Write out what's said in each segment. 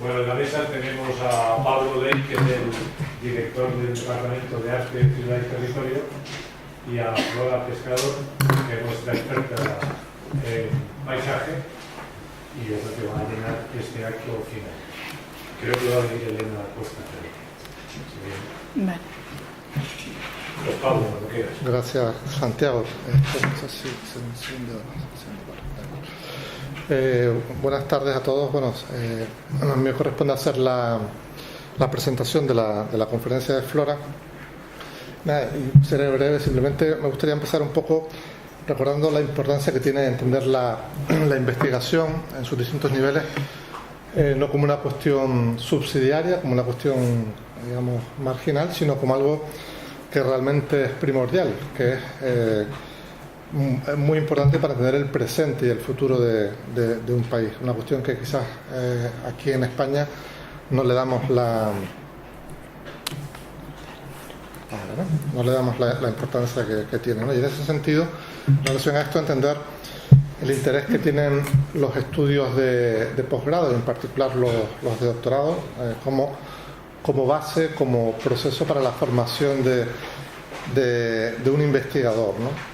Bueno, en la mesa tenemos a Pablo Ley, que es el director del Departamento de Arte, Ciudad y Territorio, y a Flora Pescador, que es nuestra experta en paisaje, y es lo que va a llenar este acto final. Creo que va a venir Elena Costa. Vale. Pues Pablo, cuando quieras. Gracias, Santiago. Buenas tardes a todos. Bueno, a mí me corresponde hacer la presentación de la conferencia de Flora. Nada, y seré breve. Simplemente me gustaría empezar un poco recordando la importancia que tiene entender la investigación en sus distintos niveles, no como una cuestión subsidiaria, como una cuestión, digamos, marginal, sino como algo que realmente es primordial, que es muy importante para entender el presente y el futuro de un país. Una cuestión que quizás aquí en España no le damos la importancia que tiene, ¿no? Y en ese sentido, en relación a esto, entender el interés que tienen los estudios de posgrado, y en particular los de doctorado, como base, como proceso para la formación de un investigador, ¿no?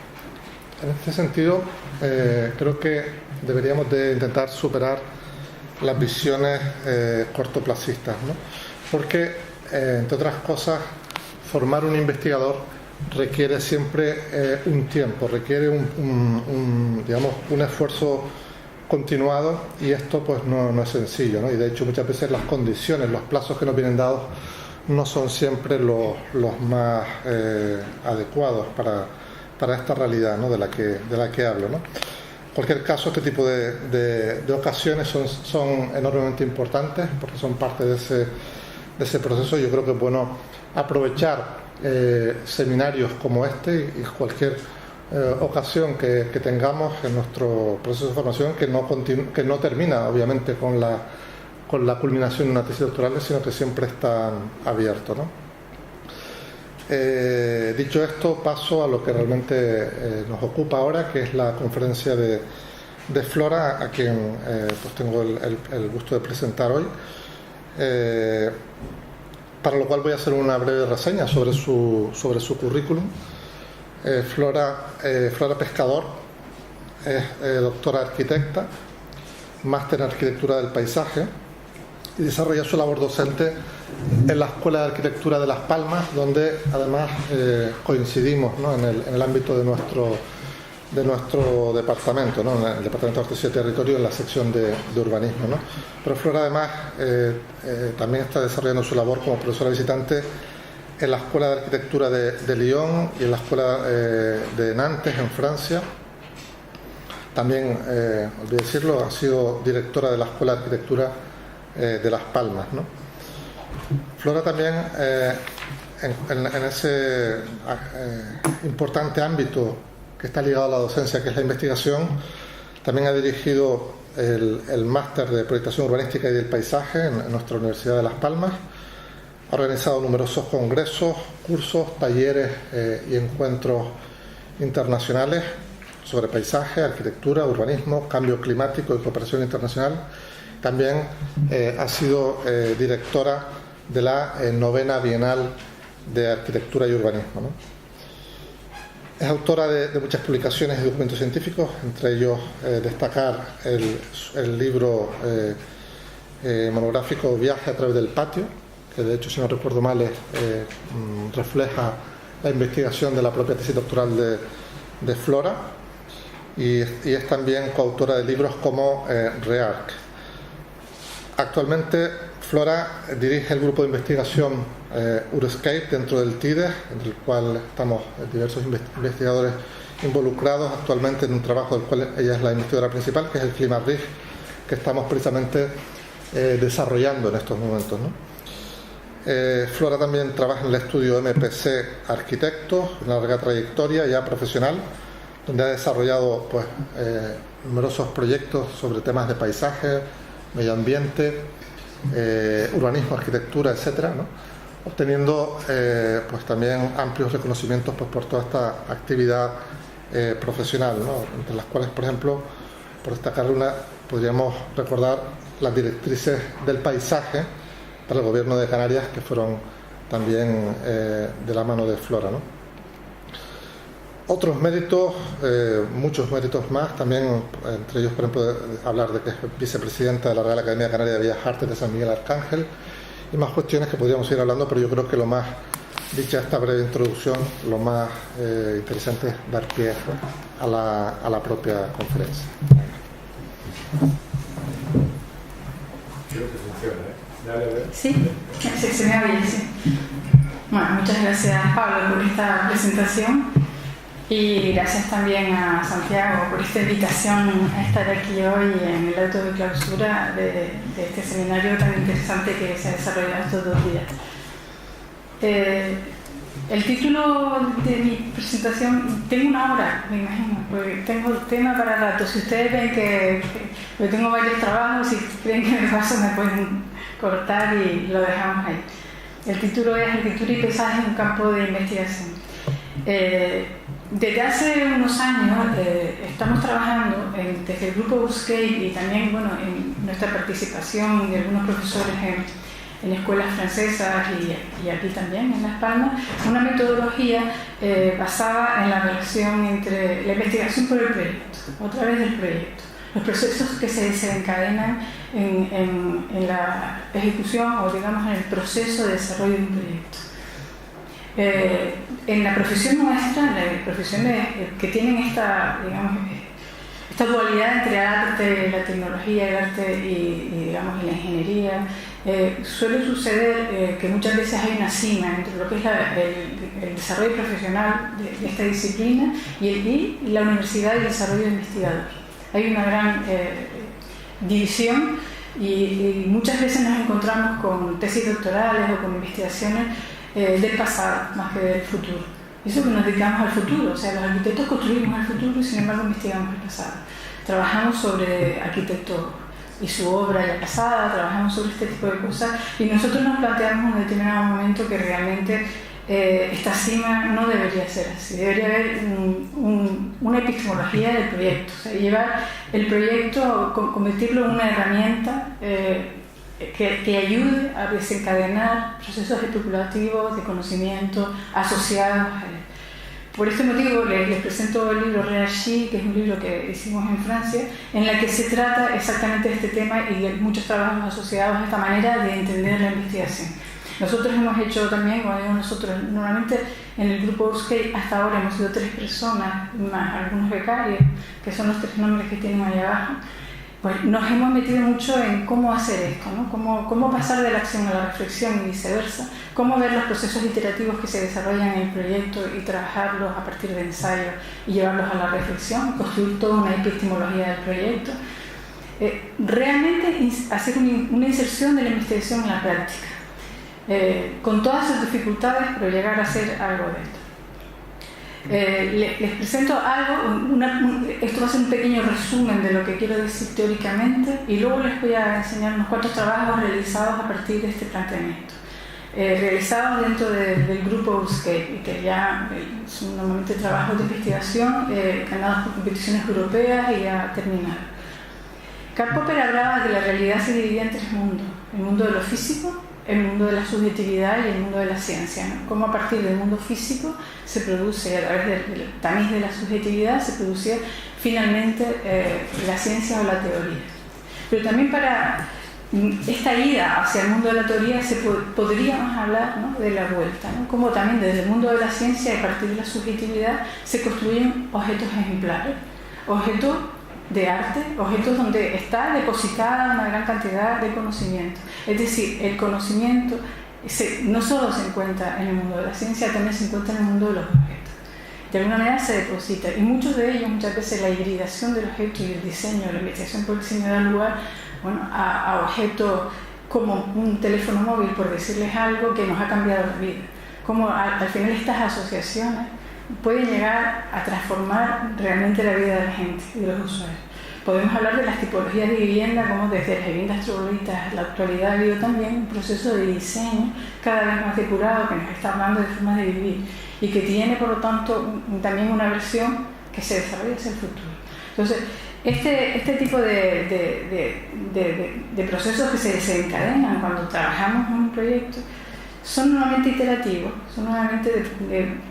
En este sentido, creo que deberíamos de intentar superar las visiones cortoplacistas, ¿no? Porque, entre otras cosas, formar un investigador requiere siempre un tiempo, requiere digamos, un esfuerzo continuado, y esto pues no es sencillo, ¿no? Y de hecho muchas veces las condiciones, los plazos que nos vienen dados no son siempre los más adecuados para esta realidad, ¿no? de la que hablo, ¿no? En cualquier caso, este tipo de ocasiones son enormemente importantes porque son parte de ese proceso. Yo creo que es bueno aprovechar seminarios como este y cualquier ocasión que tengamos en nuestro proceso de formación, que no termina obviamente con la culminación de una tesis doctoral, sino que siempre está abierto, ¿no? Dicho esto, paso a lo que realmente nos ocupa ahora, que es la conferencia de Flora, a quien pues tengo el gusto de presentar hoy, para lo cual voy a hacer una breve reseña sobre su currículum. Flora Pescador es doctora arquitecta, máster en arquitectura del paisaje, y desarrolla su labor docente en la Escuela de Arquitectura de Las Palmas, donde además coincidimos, ¿no? en el ámbito de nuestro departamento, ¿no? En el Departamento de Arte y Territorio, en la sección de urbanismo, ¿no? Pero Flora además también está desarrollando su labor como profesora visitante en la Escuela de Arquitectura de Lyon y en la Escuela de Nantes, en Francia. También, olvidé decirlo, ha sido directora de la Escuela de Arquitectura de Las Palmas, ¿no? Flora también, en ese importante ámbito que está ligado a la docencia, que es la investigación, también ha dirigido el máster de proyectación urbanística y del paisaje en nuestra Universidad de Las Palmas. Ha organizado numerosos congresos, cursos, talleres y encuentros internacionales sobre paisaje, arquitectura, urbanismo, cambio climático y cooperación internacional. También ha sido directora de la 9ª Bienal de Arquitectura y Urbanismo, ¿no? Es autora de muchas publicaciones y documentos científicos, entre ellos destacar el libro monográfico Viaje a través del patio, que de hecho, si no recuerdo mal, refleja la investigación de la propia tesis doctoral de Flora, y es también coautora de libros como REARC. Actualmente Flora dirige el grupo de investigación Urscape dentro del TIDES, entre el cual estamos diversos investigadores involucrados actualmente en un trabajo del cual ella es la investigadora principal, que es el ClimaRig, que estamos precisamente desarrollando en estos momentos, ¿no? Flora también trabaja en el estudio MPC Arquitectos, una larga trayectoria ya profesional, donde ha desarrollado pues, numerosos proyectos sobre temas de paisaje, medio ambiente, urbanismo, arquitectura, etcétera, ¿no? Obteniendo pues también amplios reconocimientos pues, por toda esta actividad profesional, ¿no? Entre las cuales, por ejemplo, por destacar una, podríamos recordar las directrices del paisaje para el gobierno de Canarias, que fueron también de la mano de Flora, ¿no? Otros méritos, muchos méritos más, también entre ellos, por ejemplo, hablar de que es vicepresidenta de la Real Academia Canaria de Bellas Artes de San Miguel Arcángel, y más cuestiones que podríamos ir hablando, pero yo creo que lo más, dicha esta breve introducción, lo más interesante es dar pie a la propia conferencia. Creo que funciona, ¿eh? Dale, a ver. Sí, se me oye, sí. Bueno, muchas gracias, Pablo, por esta presentación y gracias también a Santiago por esta invitación a estar aquí hoy en el acto de clausura de este seminario tan interesante que se ha desarrollado estos 2 días. El título de mi presentación, tengo 1 hora, me imagino, porque tengo el tema para rato. Si ustedes ven que tengo varios trabajos, si creen que me paso, me pueden cortar y lo dejamos ahí. El título es Arquitectura y Paisaje en un campo de investigación. Desde hace unos años estamos trabajando desde el grupo Busquets y también en nuestra participación de algunos profesores en escuelas francesas y aquí también en Las Palmas, una metodología basada en la relación entre la investigación por el proyecto, otra vez del proyecto, los procesos que se desencadenan en la ejecución o digamos en el proceso de desarrollo de un proyecto. En la profesión nuestra, en las profesiones que tienen esta dualidad entre arte, la tecnología, el arte y digamos la ingeniería, suele suceder que muchas veces hay una cima entre lo que es el desarrollo profesional de esta disciplina y la universidad y el desarrollo de investigador. Hay una gran división y muchas veces nos encontramos con tesis doctorales o con investigaciones del pasado más que del futuro. Eso que nos dedicamos al futuro, o sea, los arquitectos construimos el futuro y sin embargo investigamos el pasado. Trabajamos sobre arquitectos y su obra ya pasada, trabajamos sobre este tipo de cosas y nosotros nos planteamos en un determinado momento que realmente esta cima no debería ser así, debería haber una epistemología del proyecto, o sea, llevar el proyecto, convertirlo en una herramienta que ayude a desencadenar procesos especulativos de conocimiento asociados a él. Por este motivo les presento el libro Réagir, que es un libro que hicimos en Francia, en la que se trata exactamente de este tema y de muchos trabajos asociados a esta manera de entender la investigación. Nosotros hemos hecho también, como digo nosotros, normalmente en el grupo Busquets hasta ahora hemos sido 3 personas, más algunos becarios, que son los 3 nombres que tienen ahí abajo. Pues nos hemos metido mucho en cómo hacer esto, ¿no? Cómo pasar de la acción a la reflexión y viceversa, cómo ver los procesos iterativos que se desarrollan en el proyecto y trabajarlos a partir de ensayos y llevarlos a la reflexión, construir toda una epistemología del proyecto. Realmente hacer una inserción de la investigación en la práctica, con todas sus dificultades, pero llegar a hacer algo de esto. Les presento algo, esto va a ser un pequeño resumen de lo que quiero decir teóricamente y luego les voy a enseñar unos cuantos trabajos realizados a partir de este planteamiento, realizados dentro del grupo Busquets y que ya son normalmente trabajos de investigación ganados por competiciones europeas y ya terminados. Karl Popper hablaba de que la realidad se dividía en 3 mundos, el mundo de lo físico, el mundo de la subjetividad y el mundo de la ciencia, ¿no? Cómo a partir del mundo físico se produce, a través del tamiz de la subjetividad, se producía finalmente la ciencia o la teoría. Pero también para esta ida hacia el mundo de la teoría podríamos hablar, ¿no?, de la vuelta, ¿no? Cómo también desde el mundo de la ciencia y a partir de la subjetividad se construyen objetos ejemplares, objetos de arte, objetos donde está depositada una gran cantidad de conocimiento. Es decir, el conocimiento no solo se encuentra en el mundo de la ciencia, también se encuentra en el mundo de los objetos. De alguna manera se deposita, y muchos de ellos, muchas veces la hibridación del objeto y el diseño, la investigación por el diseño da lugar, bueno, a objetos como un teléfono móvil, por decirles algo, que nos ha cambiado la vida. Como al final estas asociaciones pueden llegar a transformar realmente la vida de la gente y de los usuarios. Podemos hablar de las tipologías de vivienda, como desde las viviendas trogloditas, la actualidad ha habido también un proceso de diseño cada vez más depurado que nos está hablando de formas de vivir y que tiene, por lo tanto, también una versión que se desarrolla hacia el futuro. Entonces, este tipo de procesos que se desencadenan cuando trabajamos en un proyecto son normalmente iterativos, son normalmente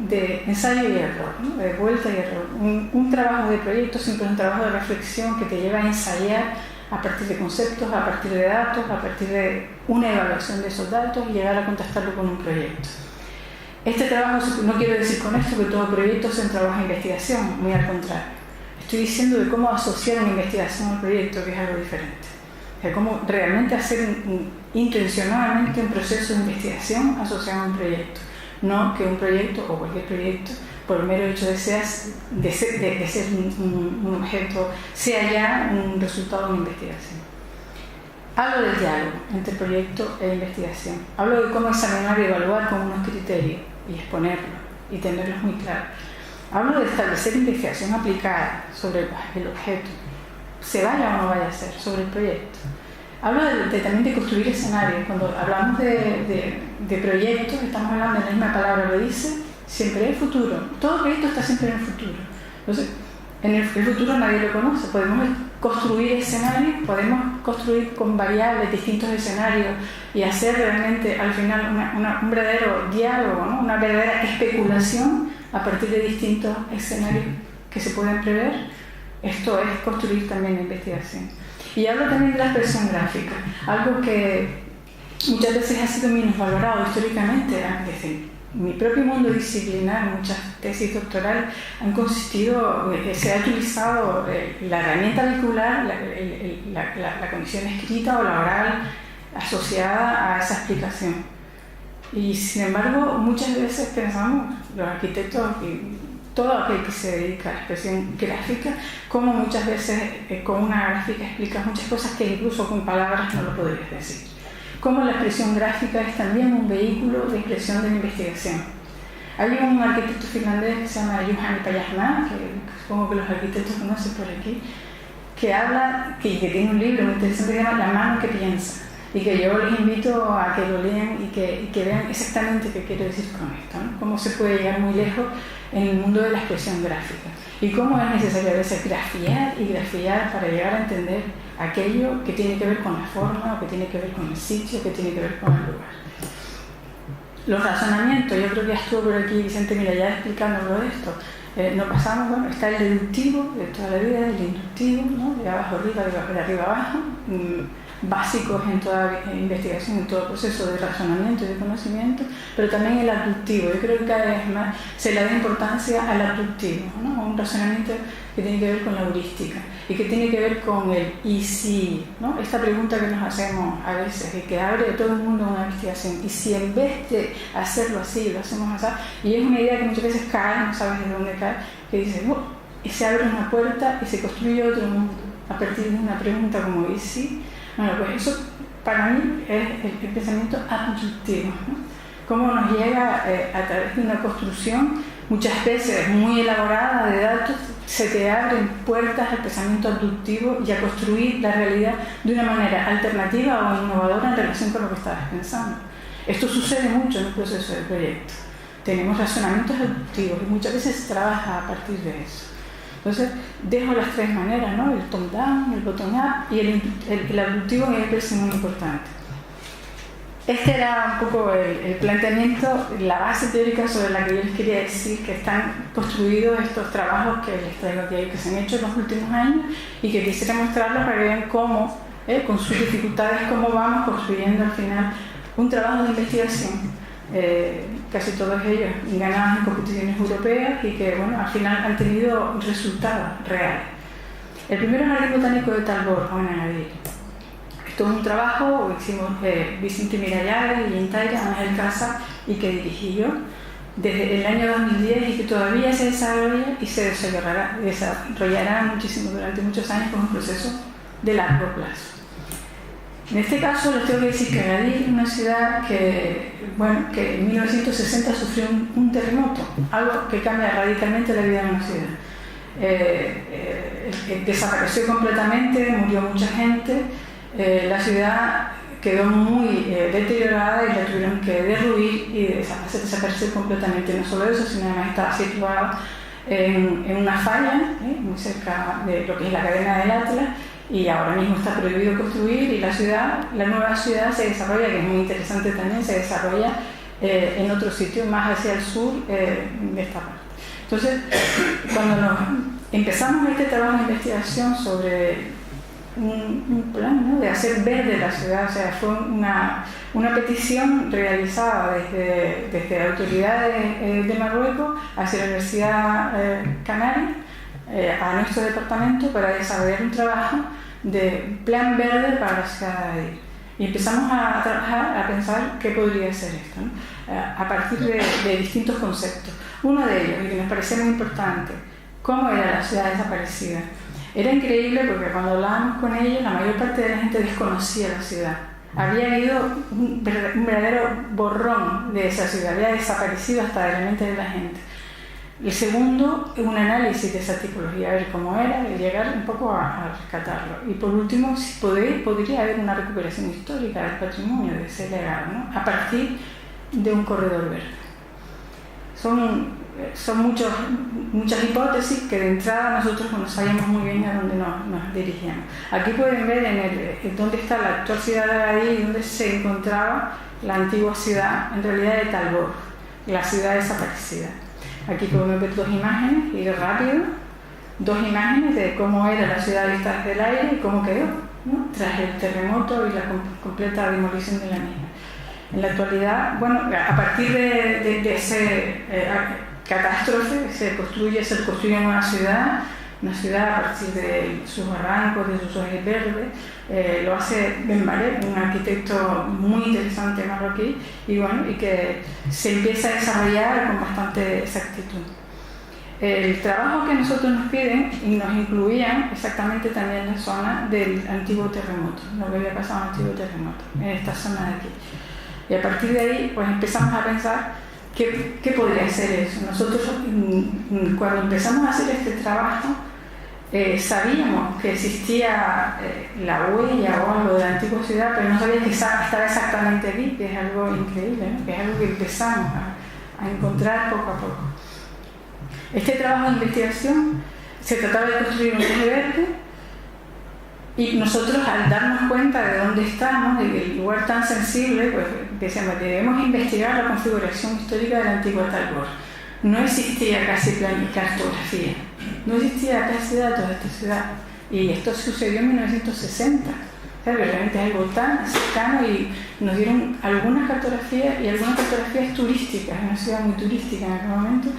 de ensayo y error, ¿no? De vuelta y error. Un trabajo de proyecto siempre es un trabajo de reflexión que te lleva a ensayar a partir de conceptos, a partir de datos, a partir de una evaluación de esos datos y llegar a contrastarlo con un proyecto. Este trabajo, no quiero decir con esto que todo proyecto sea un trabajo de investigación, muy al contrario. Estoy diciendo de cómo asociar una investigación al proyecto, que es algo diferente. De cómo realmente hacer intencionadamente un proceso de investigación asociado a un proyecto. No que un proyecto o cualquier proyecto, por el mero hecho de ser un objeto, sea ya un resultado de una investigación. Hablo del diálogo entre proyecto e investigación. Hablo de cómo examinar y evaluar con unos criterios y exponerlos y tenerlos muy claros. Hablo de establecer investigación aplicada sobre el objeto, se vaya o no vaya a ser, sobre el proyecto. Hablo también de construir escenarios. Cuando hablamos de proyectos, estamos hablando de la misma palabra, lo dice, siempre el futuro. Todo proyecto está siempre en el futuro. Entonces, en el futuro nadie lo conoce. Podemos construir escenarios, podemos construir con variables distintos escenarios y hacer realmente al final un verdadero diálogo, ¿no? Una verdadera especulación a partir de distintos escenarios que se pueden prever. Esto es construir también la investigación. Y hablo también de la expresión gráfica, algo que muchas veces ha sido minusvalorado históricamente. Desde mi propio mundo disciplinar, muchas tesis doctorales han consistido, se ha utilizado la herramienta vehicular, la condición escrita o la oral asociada a esa explicación. Y sin embargo, muchas veces pensamos, los arquitectos y todo aquel que se dedica a la expresión gráfica, como muchas veces con una gráfica explicas muchas cosas que incluso con palabras no lo podrías decir. Como la expresión gráfica es también un vehículo de expresión de la investigación. Hay un arquitecto finlandés que se llama Juhani Pajasmaa, que supongo que los arquitectos conocen por aquí, que habla, que tiene un libro muy interesante que se llama La mano que piensa, y que yo les invito a que lo lean y que vean exactamente qué quiero decir con esto, ¿no? Cómo se puede llegar muy lejos en el mundo de la expresión gráfica y cómo es necesario a veces grafiar para llegar a entender aquello que tiene que ver con la forma, o que tiene que ver con el sitio, que tiene que ver con el lugar. Los razonamientos, yo creo que ya estuvo por aquí Vicente Mirallar explicándolo de esto. No pasamos, bueno, está el deductivo de toda la vida, el inductivo, ¿no? De abajo arriba, de arriba abajo, básicos en toda investigación, en todo proceso de razonamiento y de conocimiento, pero también el abductivo. Yo creo que cada vez más se le da importancia al abductivo, ¿no? Un razonamiento que tiene que ver con la heurística y que tiene que ver con el y si, ¿no? Esta pregunta que nos hacemos a veces y que abre a todo el mundo una investigación, y si en vez de hacerlo así, lo hacemos así, y es una idea que muchas veces cae, no sabes de dónde cae, que dice, y se abre una puerta y se construye otro mundo a partir de una pregunta como ¿y si? Bueno, pues eso para mí es el pensamiento abductivo, ¿no? Cómo nos llega a través de una construcción, muchas veces muy elaborada de datos, se te abren puertas al pensamiento abductivo y a construir la realidad de una manera alternativa o innovadora en relación con lo que estabas pensando. Esto sucede mucho en el proceso del proyecto. Tenemos razonamientos abductivos y muchas veces se trabaja a partir de eso. Entonces, dejo las tres maneras, ¿no? El top-down, el bottom-up y el abductivo, que me parece muy importante. Este era un poco el planteamiento, la base teórica sobre la que yo les quería decir que están construidos estos trabajos que les traigo aquí, que se han hecho en los últimos años y que quisiera mostrarles para que vean cómo, con sus dificultades, cómo vamos construyendo al final un trabajo de investigación. Casi todos ellos ganados en competiciones europeas y que, bueno, al final han tenido resultados reales. El primero es el Jardín Botánico de Talbot, en Agadir. Esto es un trabajo que hicimos Vicente Mirallar y Intaira, Ángel Casa, y que dirigí yo desde el año 2010 y que todavía se desarrolla y se desarrollará muchísimo durante muchos años con un proceso de largo plazo. En este caso les tengo que decir que Agadir es una ciudad que en 1960 sufrió un terremoto, algo que cambia radicalmente la vida de una ciudad. Desapareció completamente, murió mucha gente, la ciudad quedó muy deteriorada y la tuvieron que derruir y hacer desaparecer completamente. No solo eso, sino además estaba situada en una falla, muy cerca de lo que es la cadena del Atlas, y ahora mismo está prohibido construir, y la nueva ciudad se desarrolla, que es muy interesante también, se desarrolla en otro sitio más hacia el sur de esta parte. Entonces, cuando empezamos este trabajo de investigación sobre un plan, ¿no?, de hacer verde la ciudad, o sea, fue una petición realizada desde autoridades de Marruecos hacia la Universidad Canaria, a nuestro departamento, para desarrollar un trabajo de plan verde para la ciudad de Agadir. Y empezamos a trabajar, a pensar qué podría ser esto, ¿no?, a partir de distintos conceptos. Uno de ellos, y que nos parecía muy importante, ¿cómo era la ciudad desaparecida? Era increíble porque cuando hablábamos con ellos, la mayor parte de la gente desconocía la ciudad. Había habido un verdadero borrón de esa ciudad, había desaparecido hasta de la mente de la gente. El segundo, un análisis de esa tipología, a ver cómo era, y llegar un poco a rescatarlo. Y por último, si podría haber una recuperación histórica del patrimonio, de ese legado, ¿no?, a partir de un corredor verde. Son muchas hipótesis que de entrada nosotros no sabíamos muy bien a dónde nos dirigíamos. Aquí pueden ver en dónde está la actual ciudad de Agadir y dónde se encontraba la antigua ciudad, en realidad, de Talbot, la ciudad desaparecida. Aquí podemos ver dos imágenes, ir rápido, dos imágenes de cómo era la ciudad vista desde el aire y cómo quedó, ¿no?, tras el terremoto y la completa demolición de la misma. En la actualidad, bueno, a partir de ese catástrofe se construye una nueva ciudad, a partir de sus barrancos, de sus ejes verdes. Lo hace Ben Barek, un arquitecto muy interesante marroquí, y bueno, y que se empieza a desarrollar con bastante exactitud. El trabajo que nosotros nos piden, y nos incluían exactamente también la zona del antiguo terremoto, lo que había pasado en el antiguo terremoto, en esta zona de aquí. Y a partir de ahí, pues empezamos a pensar qué podría ser eso. Nosotros, cuando empezamos a hacer este trabajo, sabíamos que existía la huella o algo de la antigua ciudad, pero no sabía que estaba exactamente aquí, que es algo increíble, ¿no?, que es algo que empezamos a encontrar poco a poco. Este trabajo de investigación se trataba de construir un eje verde, y nosotros, al darnos cuenta de dónde estamos, del lugar tan sensible, pues decíamos, debemos investigar la configuración histórica de la antigua Talbot. No existía casi cartografía, no existía casi datos de esta ciudad, y esto sucedió en 1960. Realmente es algo tan cercano, y nos dieron algunas cartografías turísticas, una ciudad muy turística en aquel momento,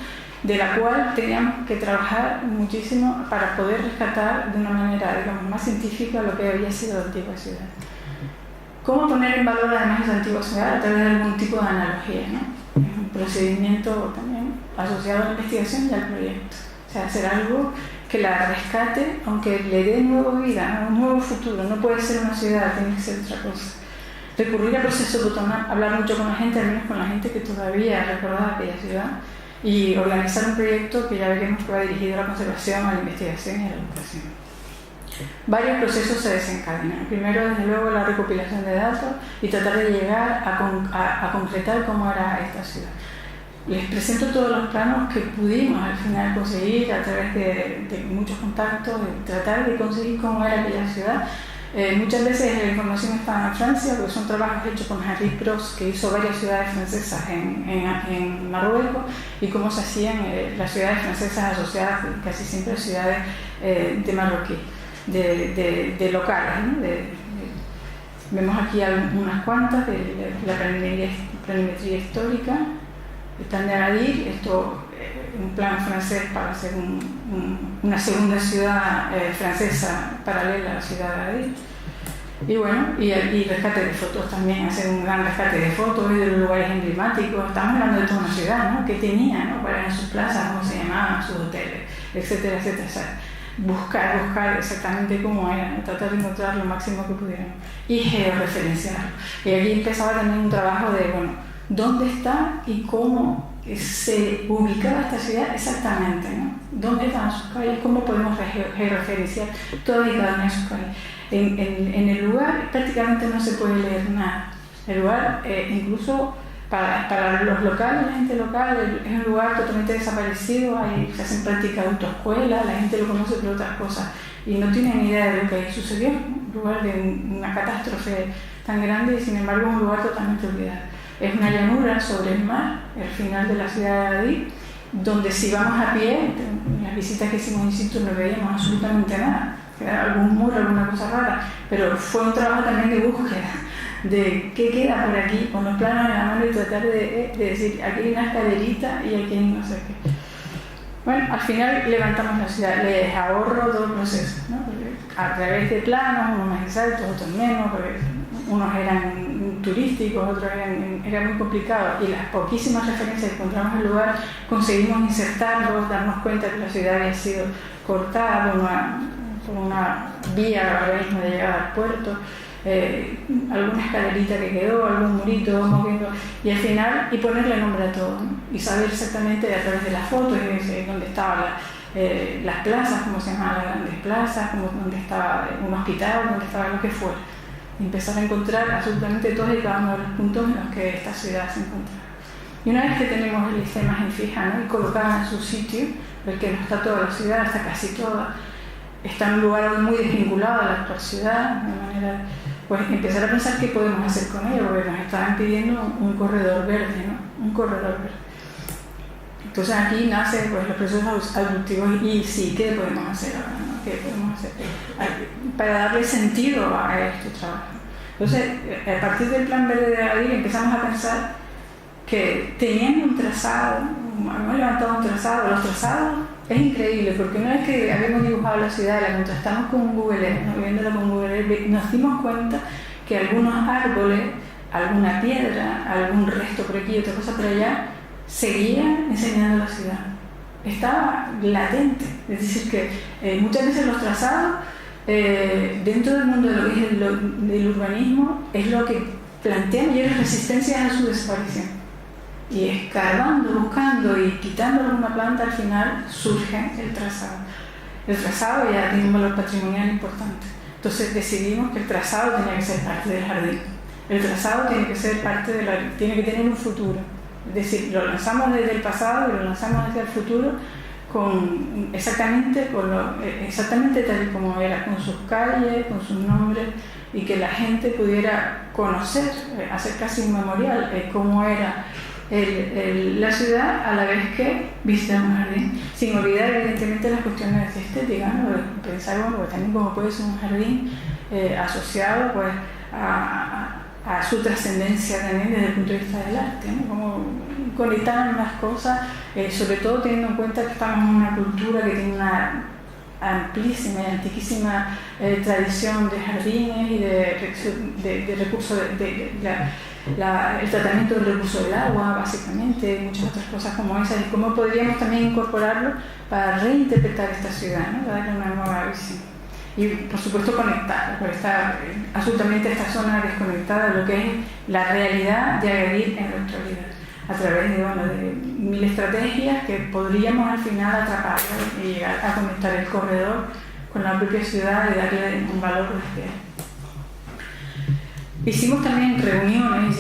de la cual teníamos que trabajar muchísimo para poder rescatar de una manera, digamos, más científica lo que había sido la antigua ciudad. ¿Cómo poner en valor además esa antigua ciudad? A través de algún tipo de analogía, ¿no? Es un procedimiento también asociado a la investigación y al proyecto. O sea, hacer algo que la rescate, aunque le dé nueva vida, un nuevo futuro. No puede ser una ciudad, tiene que ser otra cosa. Recurrir al proceso Bottom-up, hablar mucho con la gente, al menos con la gente que todavía recordaba aquella ciudad, y organizar un proyecto que ya veremos que va dirigido a la conservación, a la investigación y a la educación. Varios procesos se desencadenan. Primero, desde luego, la recopilación de datos y tratar de llegar a concretar cómo era esta ciudad. Les presento todos los planos que pudimos al final conseguir a través de muchos contactos, de tratar de conseguir cómo era aquella ciudad. Muchas veces la información está en Francia, porque son trabajos hechos con Henri Prost, que hizo varias ciudades francesas en Marruecos, y cómo se hacían las ciudades francesas asociadas casi siempre a ciudades de marroquí, de locales, ¿no? Vemos aquí unas cuantas de la planimetría histórica. Están de Agadir, esto un plan francés para hacer una segunda ciudad francesa paralela a la ciudad de Agadir. Y bueno, y rescate de fotos también, hacer un gran rescate de fotos de los lugares emblemáticos. Estamos hablando de toda una ciudad, ¿no?, que tenía, ¿no?, cuáles eran sus plazas, cómo se llamaban, sus hoteles, etcétera, etcétera. O sea, buscar exactamente cómo era, ¿no?, tratar de encontrar lo máximo que pudiéramos y georreferenciarlo. Y aquí empezaba también un trabajo de, bueno, dónde está y cómo se ubicaba esta ciudad exactamente, ¿no? ¿Dónde estaban sus calles? ¿Cómo podemos georreferenciar todas y cada una de sus calles? En el lugar prácticamente no se puede leer nada. El lugar incluso Para los locales, la gente local, es un lugar totalmente desaparecido, se hacen prácticas de autoescuela, la gente lo conoce por otras cosas y no tienen ni idea de lo que ahí sucedió, un lugar de una catástrofe tan grande y sin embargo es un lugar totalmente olvidado. Es una llanura sobre el mar, el final de la ciudad de Agadir, donde si vamos a pie, en las visitas que hicimos in situ no veíamos absolutamente nada, quedaba algún muro, alguna cosa rara, pero fue un trabajo también de búsqueda de qué queda por aquí, con los planos en la mano y tratar de decir, aquí hay una escalerita y aquí hay no sé qué. Bueno, al final levantamos la ciudad, les ahorro todo el proceso, ¿no? Porque a través de planos, unos más exactos, otros menos, porque unos eran turísticos, otros era muy complicado y las poquísimas referencias que encontramos en el lugar conseguimos insertarlos, darnos cuenta que la ciudad había sido cortada por una vía ahora mismo de llegada al puerto, alguna escalerita que quedó, algún murito, moviendo, y al final, y ponerle nombre a todo, ¿no? Y saber exactamente a través de las fotos dónde estaban las plazas, cómo se llamaban las grandes plazas, dónde estaba un hospital, dónde estaba lo que fuera. Y empezar a encontrar absolutamente todos y cada uno de los puntos en los que esta ciudad se encontraba. Y una vez que tenemos esta imagen fija, ¿no? Y colocada en su sitio, porque no está toda la ciudad, está casi toda, está en un lugar muy desvinculado de la actual ciudad, de manera, pues empezar a pensar qué podemos hacer con ello, porque nos estaban pidiendo un corredor verde, ¿no? Un corredor verde. Entonces aquí nace pues, los procesos adoptivos y sí, ¿qué podemos hacer ahora? ¿No? ¿Qué podemos hacer para darle sentido a este trabajo? Entonces, a partir del plan verde de Agadir empezamos a pensar que teniendo un trazado, hemos levantado un trazado, los trazados es increíble porque una vez que habíamos dibujado la ciudad, la contrastamos con Google Earth, ¿no? Viéndola con Google Earth, nos dimos cuenta que algunos árboles, alguna piedra, algún resto por aquí y otra cosa por allá, seguían enseñando la ciudad. Estaba latente, es decir que muchas veces los trazados dentro del mundo de lo que es del urbanismo es lo que plantean mayores resistencias a su desaparición. Y escarbando, buscando y quitando alguna planta, al final surge el trazado. El trazado ya tiene un valor patrimonial importante. Entonces decidimos que el trazado tenía que ser parte del jardín. El trazado tiene que ser tiene que tener un futuro. Es decir, lo lanzamos desde el pasado y lo lanzamos hacia el futuro exactamente tal y como era, con sus calles, con sus nombres, y que la gente pudiera conocer, hacer casi un memorial de cómo era la ciudad a la vez que visita un jardín, sin olvidar evidentemente las cuestiones estéticas, ¿no? Pensar, bueno, pues también como puede ser un jardín asociado pues a su trascendencia también desde el punto de vista del arte, ¿no? Como conectar las cosas, sobre todo teniendo en cuenta que estamos en una cultura que tiene una amplísima y antiquísima tradición de jardines y de recursos, el tratamiento del recurso del agua, básicamente, muchas otras cosas como esas, y cómo podríamos también incorporarlo para reinterpretar esta ciudad, ¿no? Para darle una nueva visión. Y por supuesto conectar, porque está absolutamente esta zona desconectada de lo que es la realidad de Agadir en la actualidad, a través de 1000 estrategias que podríamos al final atrapar, ¿no? Y llegar a conectar el corredor con la propia ciudad y darle un valor real. Hicimos también reuniones,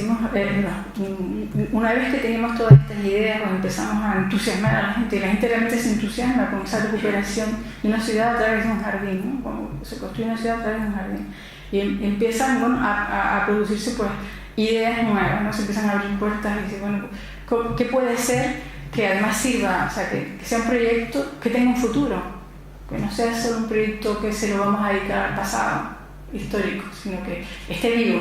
una vez que teníamos todas estas ideas, cuando empezamos a entusiasmar a la gente, y la gente realmente se entusiasma con esa recuperación de una ciudad a través de un jardín, ¿no? Cuando se construye una ciudad a través de un jardín. Y empiezan, bueno, a producirse pues, ideas nuevas, ¿no? Se empiezan a abrir puertas y dicen, bueno, ¿qué puede ser que además sirva, o sea, que sea un proyecto que tenga un futuro, que no sea solo un proyecto que se lo vamos a dedicar al pasado histórico, sino que esté vivo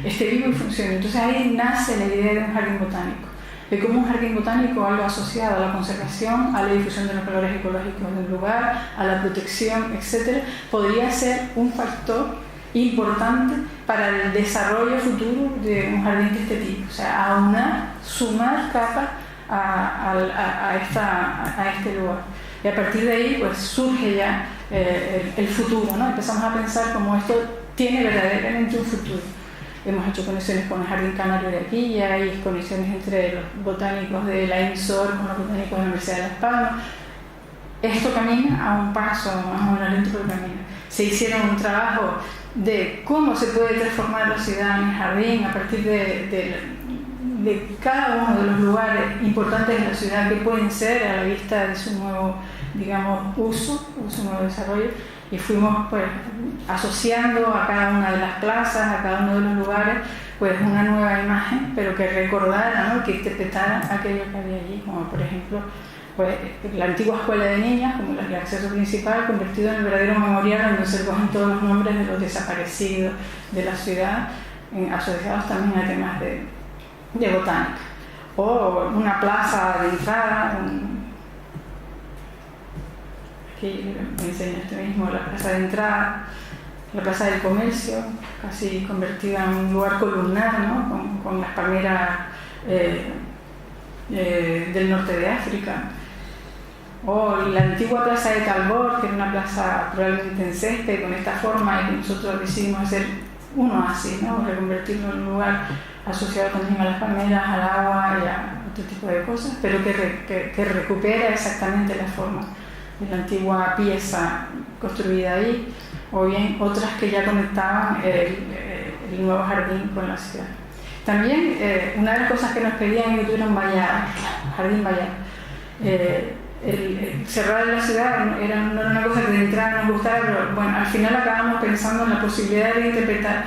y funcione. Entonces ahí nace la idea de un jardín botánico, de cómo un jardín botánico, algo asociado a la conservación, a la difusión de los valores ecológicos del lugar, a la protección, etc., podría ser un factor importante para el desarrollo futuro de un jardín de este tipo, o sea, sumar capas a este lugar. Y a partir de ahí pues surge ya el futuro, ¿no? Empezamos a pensar cómo esto tiene verdaderamente un futuro. Hemos hecho conexiones con el Jardín Canario de aquí, ya hay conexiones entre los botánicos de la INSOR con los botánicos de la Universidad de Las Palmas. Esto camina a un paso, más o menos lento, pero camina. Se hicieron un trabajo de cómo se puede transformar la ciudad en el jardín a partir de de cada uno de los lugares importantes de la ciudad que pueden ser a la vista de su nuevo, digamos, uso o su nuevo desarrollo, y fuimos pues asociando a cada una de las plazas, a cada uno de los lugares, pues una nueva imagen, pero que recordara, ¿no?, que interpretara aquello que había allí, como por ejemplo pues la antigua escuela de niñas, como el acceso principal, convertido en el verdadero memorial donde se recogen todos los nombres de los desaparecidos de la ciudad, asociados también a temas de botánica. O una plaza de entrada, aquí me enseña este mismo, la plaza de entrada, la plaza del comercio, casi convertida en un lugar columnar, ¿no?, con las palmeras del norte de África. O la antigua plaza de Talbot, que era una plaza probablemente en césped, con esta forma, y que nosotros decidimos hacer uno así, ¿no?, reconvertirlo en un lugar asociado también a las palmeras, al agua y a otro tipo de cosas, pero que recupera exactamente la forma de la antigua pieza construida ahí, o bien otras que ya conectaban el nuevo jardín con la ciudad. También una de las cosas que nos pedían es que tuviera un vallado, jardín vallado. El cerrar la ciudad no era una cosa que de entrada nos gustara, pero bueno, al final acabamos pensando en la posibilidad de interpretar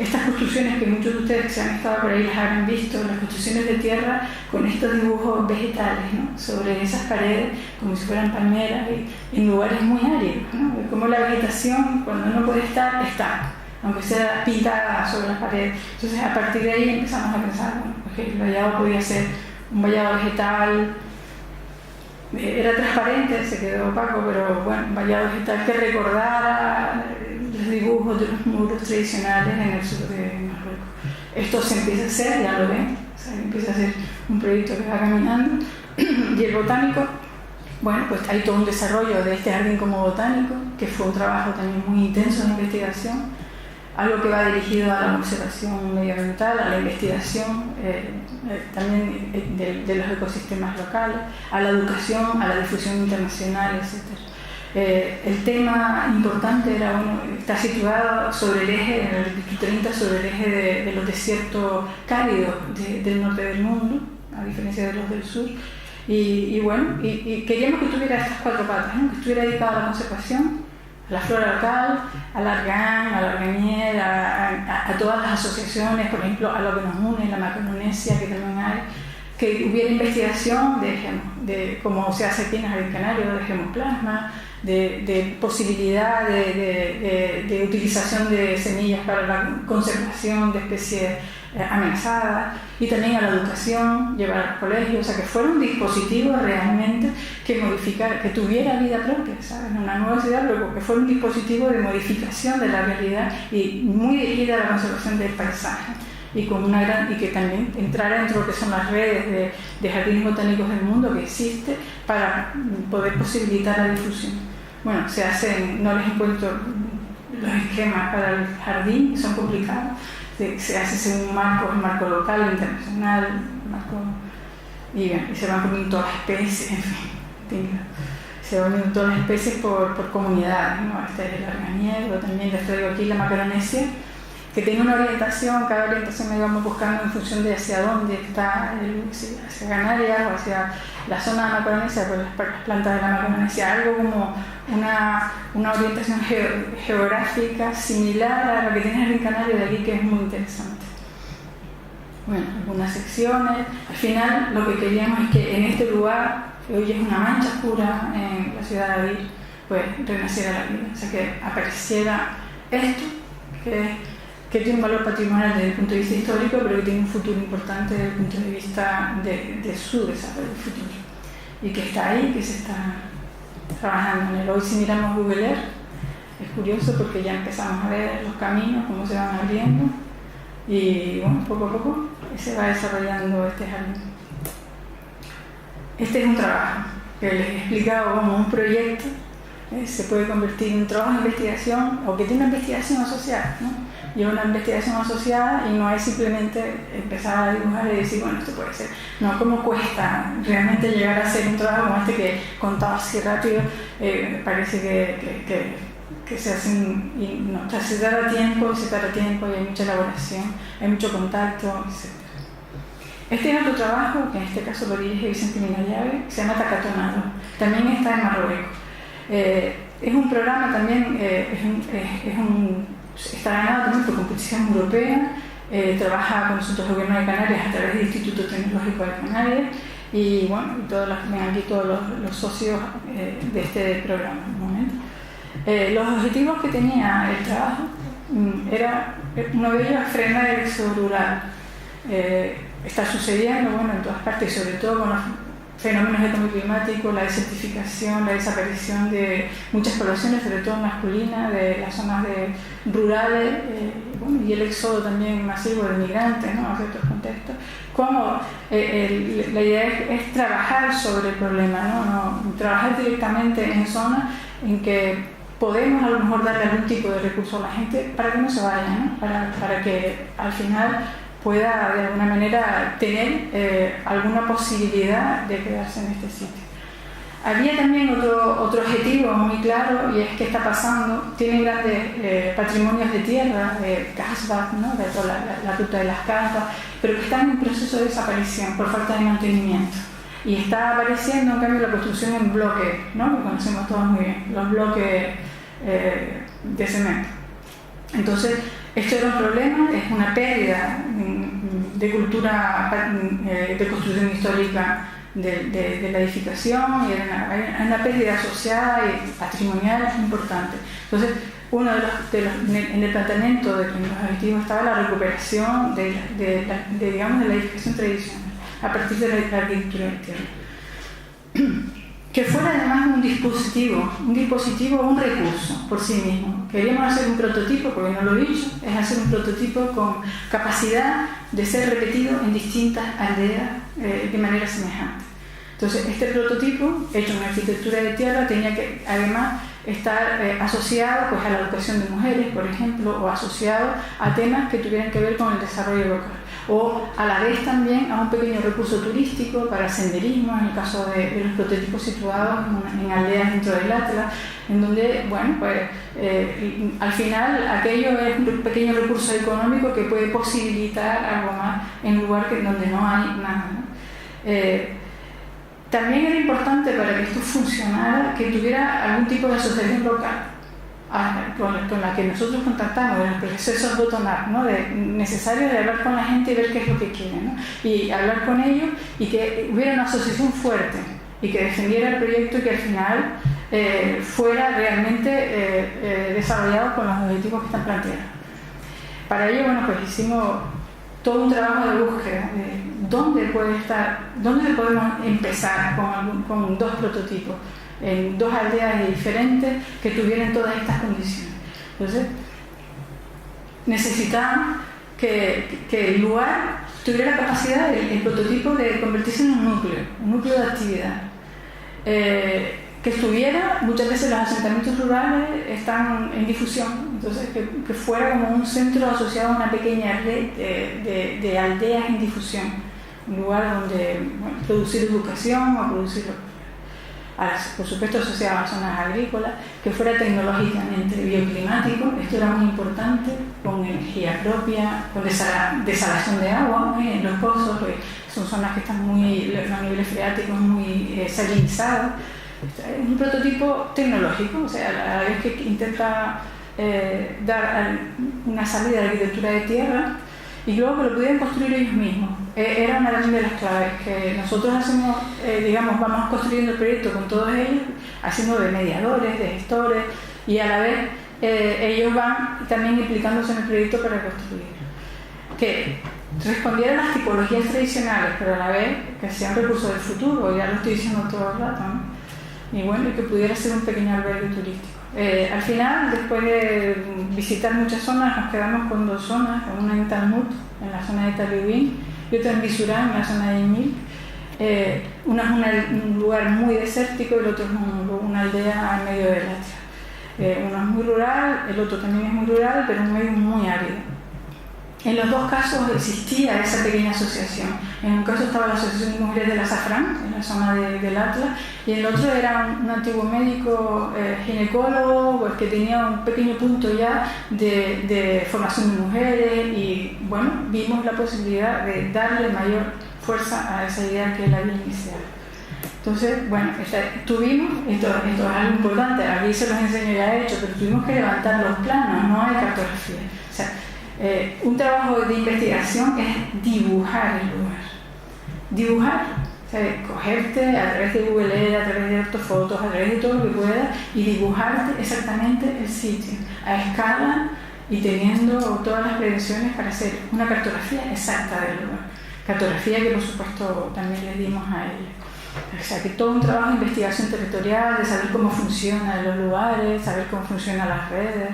estas construcciones que muchos de ustedes que se han estado por ahí las habrán visto, las construcciones de tierra con estos dibujos vegetales, ¿no?, sobre esas paredes como si fueran palmeras y en lugares muy áridos, ¿no?, como la vegetación cuando no puede estar, está, aunque sea pintada sobre las paredes. Entonces a partir de ahí empezamos a pensar, bueno, pues el vallado podía ser un vallado vegetal. Era transparente, se quedó opaco, pero bueno, un vallado vegetal que recordara los dibujos de los muros tradicionales en el sur de Marruecos. Esto se empieza a hacer, ya lo ven, o sea, empieza a ser un proyecto que va caminando. Y el botánico, bueno, pues hay todo un desarrollo de este jardín como botánico, que fue un trabajo también muy intenso de investigación, algo que va dirigido a la conservación medioambiental, a la investigación también de los ecosistemas locales, a la educación, a la difusión internacional, etc. El tema importante era, bueno, está situado sobre el eje, en el distrito 30, sobre el eje de los desiertos cálidos del norte del mundo, a diferencia de los del sur. Y bueno, queríamos que tuviera estas cuatro patas, ¿no?, que estuviera dedicado a la conservación, a la flora local, al argán, al arganier, a todas las asociaciones, por ejemplo, a lo que nos une, la Macaronesia, que también hay, que hubiera investigación de cómo se hace aquí en el Jardín Canario, de gemoplasma, de posibilidad de utilización de semillas para la conservación de especies amenazadas, y también a la educación, llevar a los colegios, o sea, que fuera un dispositivo realmente que modificara, que tuviera vida propia, ¿sabes?, en una nueva ciudad, pero que fuera un dispositivo de modificación de la realidad y muy dirigida a la conservación del paisaje, y que también entrara dentro de lo que son las redes de jardines botánicos del mundo que existe para poder posibilitar la difusión. Bueno, se hacen, no les encuentro los esquemas para el jardín, que son complicados. Se hace según el marco local, internacional, y se van poniendo todas las especies, en fin, se van poniendo todas las especies por comunidades, ¿no? Este es el arganier, o también les traigo aquí la Macaronesia, que tiene una orientación, cada orientación la íbamos buscando en función de hacia dónde está, hacia Canarias o hacia la zona de Macaronesia, por las plantas de la Macaronesia, algo como una orientación geográfica similar a la que tiene el Jardín Canario de aquí, que es muy interesante. Bueno, algunas secciones. Al final lo que queríamos es que en este lugar, que hoy es una mancha oscura en la ciudad de Adir, pues renaciera la vida, o sea, que apareciera esto, que tiene un valor patrimonial desde el punto de vista histórico, pero que tiene un futuro importante desde el punto de vista de su desarrollo futuro, y que está ahí, que se está trabajando en él. Hoy, si miramos Google Earth, es curioso porque ya empezamos a ver los caminos, cómo se van abriendo, y bueno, poco a poco se va desarrollando este jardín. Este es un trabajo que les he explicado como un proyecto, se puede convertir en un trabajo de investigación o que tiene una investigación asociada, ¿no? Lleva una investigación asociada y no es simplemente empezar a dibujar y decir, bueno, esto puede ser. No, ¿cómo cuesta realmente llegar a hacer un trabajo como este que contado así rápido? Parece que se hacen, y no, o sea, se tarda tiempo y hay mucha elaboración, hay mucho contacto, etc. Este es otro trabajo, que en este caso lo dirige Vicente Minallave, que se llama Tacatonado. También está en Marruecos. Es un programa también, está ganado también por competición europea, trabaja con nosotros el Gobierno de Canarias a través del Instituto Tecnológico de Canarias y bueno, todos los socios de este programa. Los objetivos que tenía el trabajo uno de ellos frenar el éxodo rural. Está sucediendo en todas partes, sobre todo con los fenómenos de cambio climático, la desertificación, la desaparición de muchas poblaciones, sobre todo masculinas, de las zonas rurales, y el éxodo también masivo de migrantes, ¿no?, hacia otros contextos. Como la idea es trabajar sobre el problema, ¿no? Trabajar directamente en zonas en que podemos a lo mejor darle algún tipo de recurso a la gente para que no se vaya, ¿no? Para que al final pueda de alguna manera tener alguna posibilidad de quedarse en este sitio. Había también otro objetivo muy claro, y es que está pasando, tiene grandes patrimonios de tierra, de casas, ¿no?, de toda la ruta de las casas, pero que están en proceso de desaparición por falta de mantenimiento. Y está apareciendo en cambio la construcción en bloques, ¿no?, que conocemos todos muy bien, los bloques de cemento. Entonces, esto era un problema, es una pérdida de cultura, de construcción histórica de la edificación, y era una pérdida asociada y patrimonial importante. Entonces, en el planteamiento de los objetivos estaba la recuperación de la edificación tradicional a partir de la arquitectura de tierra. Que fuera además un dispositivo, un recurso por sí mismo. Queríamos hacer un prototipo, porque no lo he dicho, es hacer un prototipo con capacidad de ser repetido en distintas aldeas de manera semejante. Entonces, este prototipo, hecho en arquitectura de tierra, tenía que además estar asociado pues, a la educación de mujeres, por ejemplo, o asociado a temas que tuvieran que ver con el desarrollo local, o a la vez también a un pequeño recurso turístico para senderismo, en el caso de los prototipos situados en aldeas dentro del Atlas, en donde, bueno, pues al final aquello es un pequeño recurso económico que puede posibilitar algo más en un lugar donde no hay nada, ¿no? También era importante para que esto funcionara que tuviera algún tipo de asociación local con la que nosotros contactamos, en los procesos bottom-up, ¿no? Necesario de hablar con la gente y ver qué es lo que quieren, ¿no? Y hablar con ellos y que hubiera una asociación fuerte y que defendiera el proyecto y que al final fuera realmente desarrollado con los objetivos que están planteados. Para ello, bueno, pues hicimos todo un trabajo de búsqueda de dónde podemos empezar con dos prototipos en dos aldeas diferentes que tuvieran todas estas condiciones. Entonces, necesitaban que el lugar tuviera la capacidad, el prototipo, de convertirse en un núcleo de actividad. Que estuviera, muchas veces los asentamientos rurales están en difusión, entonces que fuera como un centro asociado a una pequeña red de aldeas en difusión, un lugar donde producir educación o producir, por supuesto asociado a zonas agrícolas, que fuera tecnológicamente bioclimático, esto era muy importante, con energía propia, con desalación de agua en los pozos, son zonas que están los niveles freáticos muy salinizados. Es un prototipo tecnológico, o sea, a la vez que intenta dar una salida a la arquitectura de tierra y luego que lo pudieran construir ellos mismos. Era una de las claves, que nosotros hacemos, vamos construyendo el proyecto con todos ellos, haciendo de mediadores, de gestores, y a la vez ellos van también implicándose en el proyecto para construir. Que respondieran a las tipologías tradicionales, pero a la vez que sean recursos del futuro, ya lo estoy diciendo todo el rato, ¿no? Y bueno, que pudiera ser un pequeño albergue turístico. Al final, después de visitar muchas zonas, nos quedamos con dos zonas, una en Talmud, en la zona de Talibín, y otra en Bisurán, en la zona de Imil. Una es un lugar muy desértico y el otro es una aldea en medio del Atlas. Uno es muy rural, el otro también es muy rural, pero un medio muy árido. En los dos casos existía esa pequeña asociación. En un caso estaba la Asociación de Mujeres del Azafrán, en la zona del Atlas, y en el otro era un antiguo médico ginecólogo, pues, que tenía un pequeño punto ya de formación de mujeres, y bueno, vimos la posibilidad de darle mayor fuerza a esa idea que él había iniciado. Entonces, bueno, tuvimos, esto es algo importante, aquí se los enseño ya hecho, pero tuvimos que levantar los planos, no hay cartografía. O sea, un trabajo de investigación es dibujar el lugar. Dibujar, o sea, cogerte a través de Google Earth, a través de ortofotos, a través de todo lo que puedas y dibujarte exactamente el sitio, a escala y teniendo todas las prevenciones para hacer una cartografía exacta del lugar. Cartografía que por supuesto también le dimos a ellos. O sea, que todo un trabajo de investigación territorial, de saber cómo funcionan los lugares, saber cómo funcionan las redes,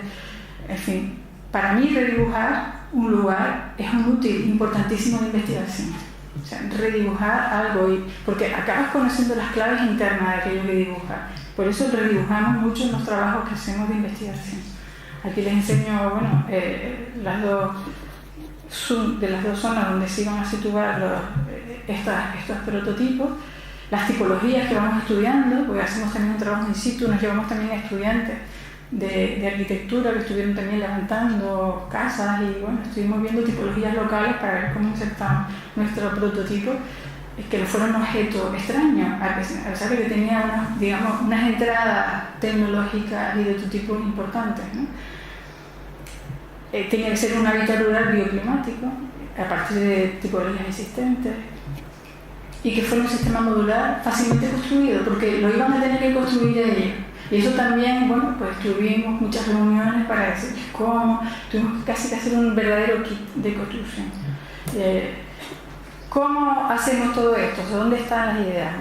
en fin. Para mí redibujar un lugar es un útil importantísimo de investigación. O sea, redibujar algo, porque acabas conociendo las claves internas de aquello que dibujas. Por eso redibujamos mucho en los trabajos que hacemos de investigación. Aquí les enseño, bueno, de las dos zonas donde se iban a situar estos prototipos, las tipologías que vamos estudiando, porque hacemos también un trabajo in situ, nos llevamos también a estudiantes de arquitectura que estuvieron también levantando casas y bueno, estuvimos viendo tipologías locales para ver cómo insertamos nuestro prototipo, que no fuera un objeto extraño, a pesar de que tenía unas entradas tecnológicas y de otro tipo importantes, ¿no? Tenía que ser un hábitat rural bioclimático, a partir de tipologías existentes, y que fuera un sistema modular fácilmente construido, porque lo iban a tener que construir ellos. Y eso también, bueno, pues tuvimos muchas reuniones para decir cómo, tuvimos casi que hacer un verdadero kit de construcción. ¿Cómo hacemos todo esto? O sea, ¿dónde están las ideas?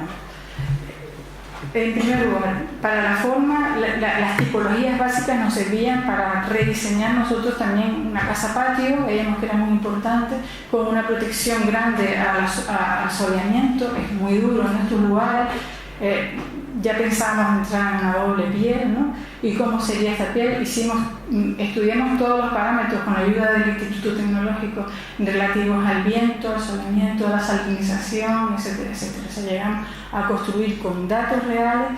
En primer lugar, para la forma, las tipologías básicas nos servían para rediseñar nosotros también una casa-patio, veíamos que era muy importante, con una protección grande al soleamiento, es muy duro en estos lugares. Ya pensábamos entrar en una doble piel, ¿no? Y cómo sería esta piel. Estudiamos todos los parámetros con la ayuda del Instituto Tecnológico relativos al viento, al soleamiento, a la salinización, etcétera, etcétera. O sea, llegamos a construir con datos reales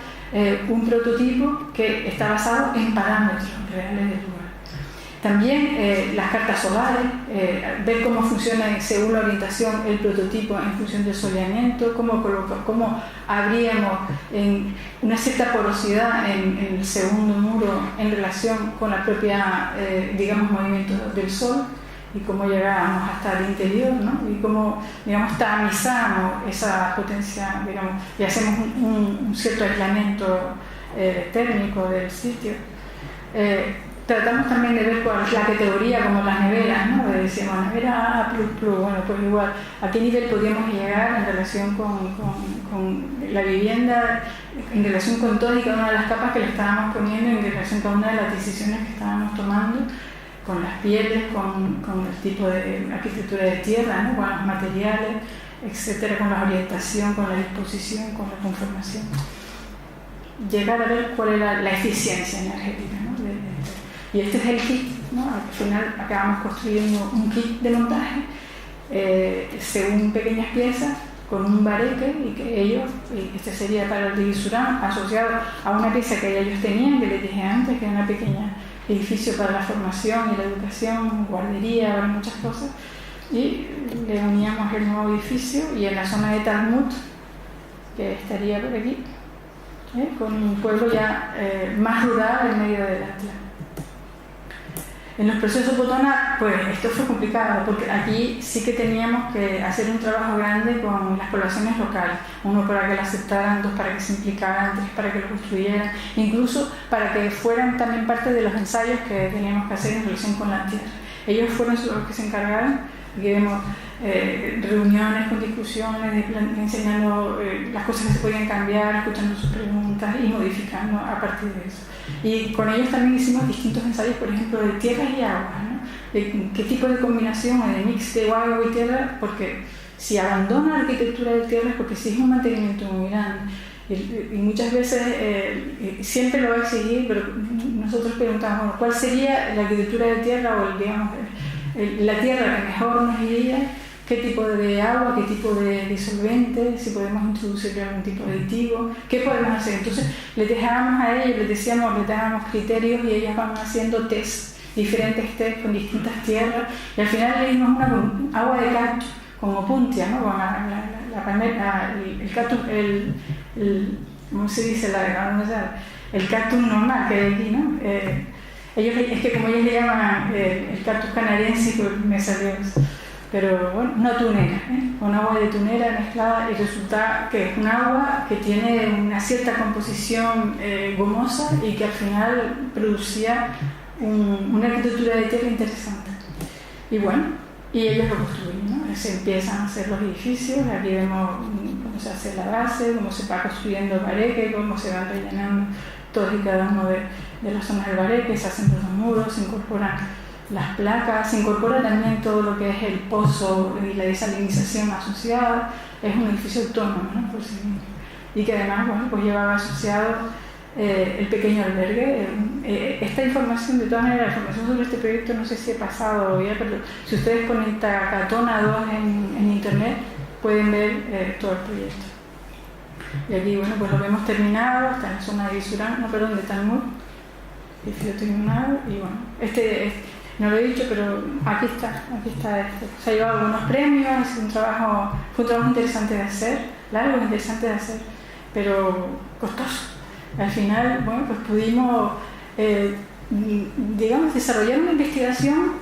un prototipo que está basado en parámetros reales del lugar. También las cartas solares, ver cómo funciona según la orientación el prototipo en función del soleamiento, cómo habríamos una cierta porosidad en el segundo muro en relación con la propia, movimiento del sol y cómo llegábamos hasta el interior, ¿no? Y cómo, tamizamos esa potencia, y hacemos un cierto aislamiento térmico del sitio. Tratamos también de ver cuál es la categoría, como las neveras, ¿no? Decíamos, nevera A++, bueno, pues igual, ¿a qué nivel podríamos llegar en relación con la vivienda, en relación con todas y cada una de las capas que le estábamos poniendo, en relación con una de las decisiones que estábamos tomando, con las pieles, con el tipo de arquitectura de tierra, ¿no? Con los materiales, etcétera, con la orientación, con la disposición, con la conformación. Llegar a ver cuál era la eficiencia energética, ¿no? Y este es el kit, ¿no? Al final acabamos construyendo un kit de montaje según pequeñas piezas con un bareque y que ellos, este sería para el Divisurán, asociado a una pieza que ellos tenían, que les dije antes, que era una pequeña edificio para la formación y la educación, guardería, muchas cosas, y le uníamos el nuevo edificio y en la zona de Talmud, que estaría por aquí, con un pueblo ya más rural en medio del Atlas. En los procesos Botonar, pues esto fue complicado porque aquí sí que teníamos que hacer un trabajo grande con las poblaciones locales, uno para que lo aceptaran, dos para que se implicaran, tres para que lo construyeran, incluso para que fueran también parte de los ensayos que teníamos que hacer en relación con la tierra. Ellos fueron los que se encargaron, aquí vemos reuniones con discusiones, enseñando las cosas que se podían cambiar, escuchando sus preguntas y modificando a partir de eso. Y con ellos también hicimos distintos ensayos, por ejemplo, de tierras y aguas, ¿no? De qué tipo de combinación o de mix de agua y tierra, porque si abandona la arquitectura de tierra es porque sí es un mantenimiento muy grande. Y muchas veces siempre lo va a exigir, pero nosotros preguntamos, bueno, ¿cuál sería la arquitectura de tierra o la tierra que mejor nos iría? ¿Qué tipo de agua, qué tipo de disolvente, si podemos introducir algún tipo de aditivo, qué podemos hacer? Entonces les dejábamos a ellos, les dábamos criterios y ellos van haciendo diferentes test con distintas tierras, y al final le dimos una con agua de cactus, con opuntia, ¿no? Con la palmera, ¿cómo se dice? El cactus normal que hay aquí, ¿no? Es que como ellos le llaman el cactus canadiense, pues me salió eso. Pero bueno, una tunera, un agua de tunera mezclada, y resulta que es un agua que tiene una cierta composición gomosa y que al final producía una arquitectura de tierra interesante. Y bueno, y ellos lo construyen, ¿no? Se empiezan a hacer los edificios, aquí vemos cómo se hace la base, cómo se va construyendo el bareque, cómo se van rellenando todos y cada uno de las zonas del bareque, se hacen los muros, se incorporan las placas, se incorpora también todo lo que es el pozo y la desalinización asociada. Es un edificio autónomo, ¿no? Por sí mismo. Y que además, bueno, pues llevaba asociado el pequeño albergue. Esta información, de todas maneras, la información sobre este proyecto no sé si he pasado ya, pero si ustedes ponen Takatona 2 en internet pueden ver todo el proyecto. Y aquí, bueno, pues lo hemos terminado, está en la zona de Isurán, de Talmud, edificio terminado. Y bueno, no lo he dicho, pero aquí está se ha llevado algunos premios, fue un trabajo interesante de hacer, largo, interesante de hacer, pero costoso. Al final, bueno, pues pudimos, digamos, desarrollar una investigación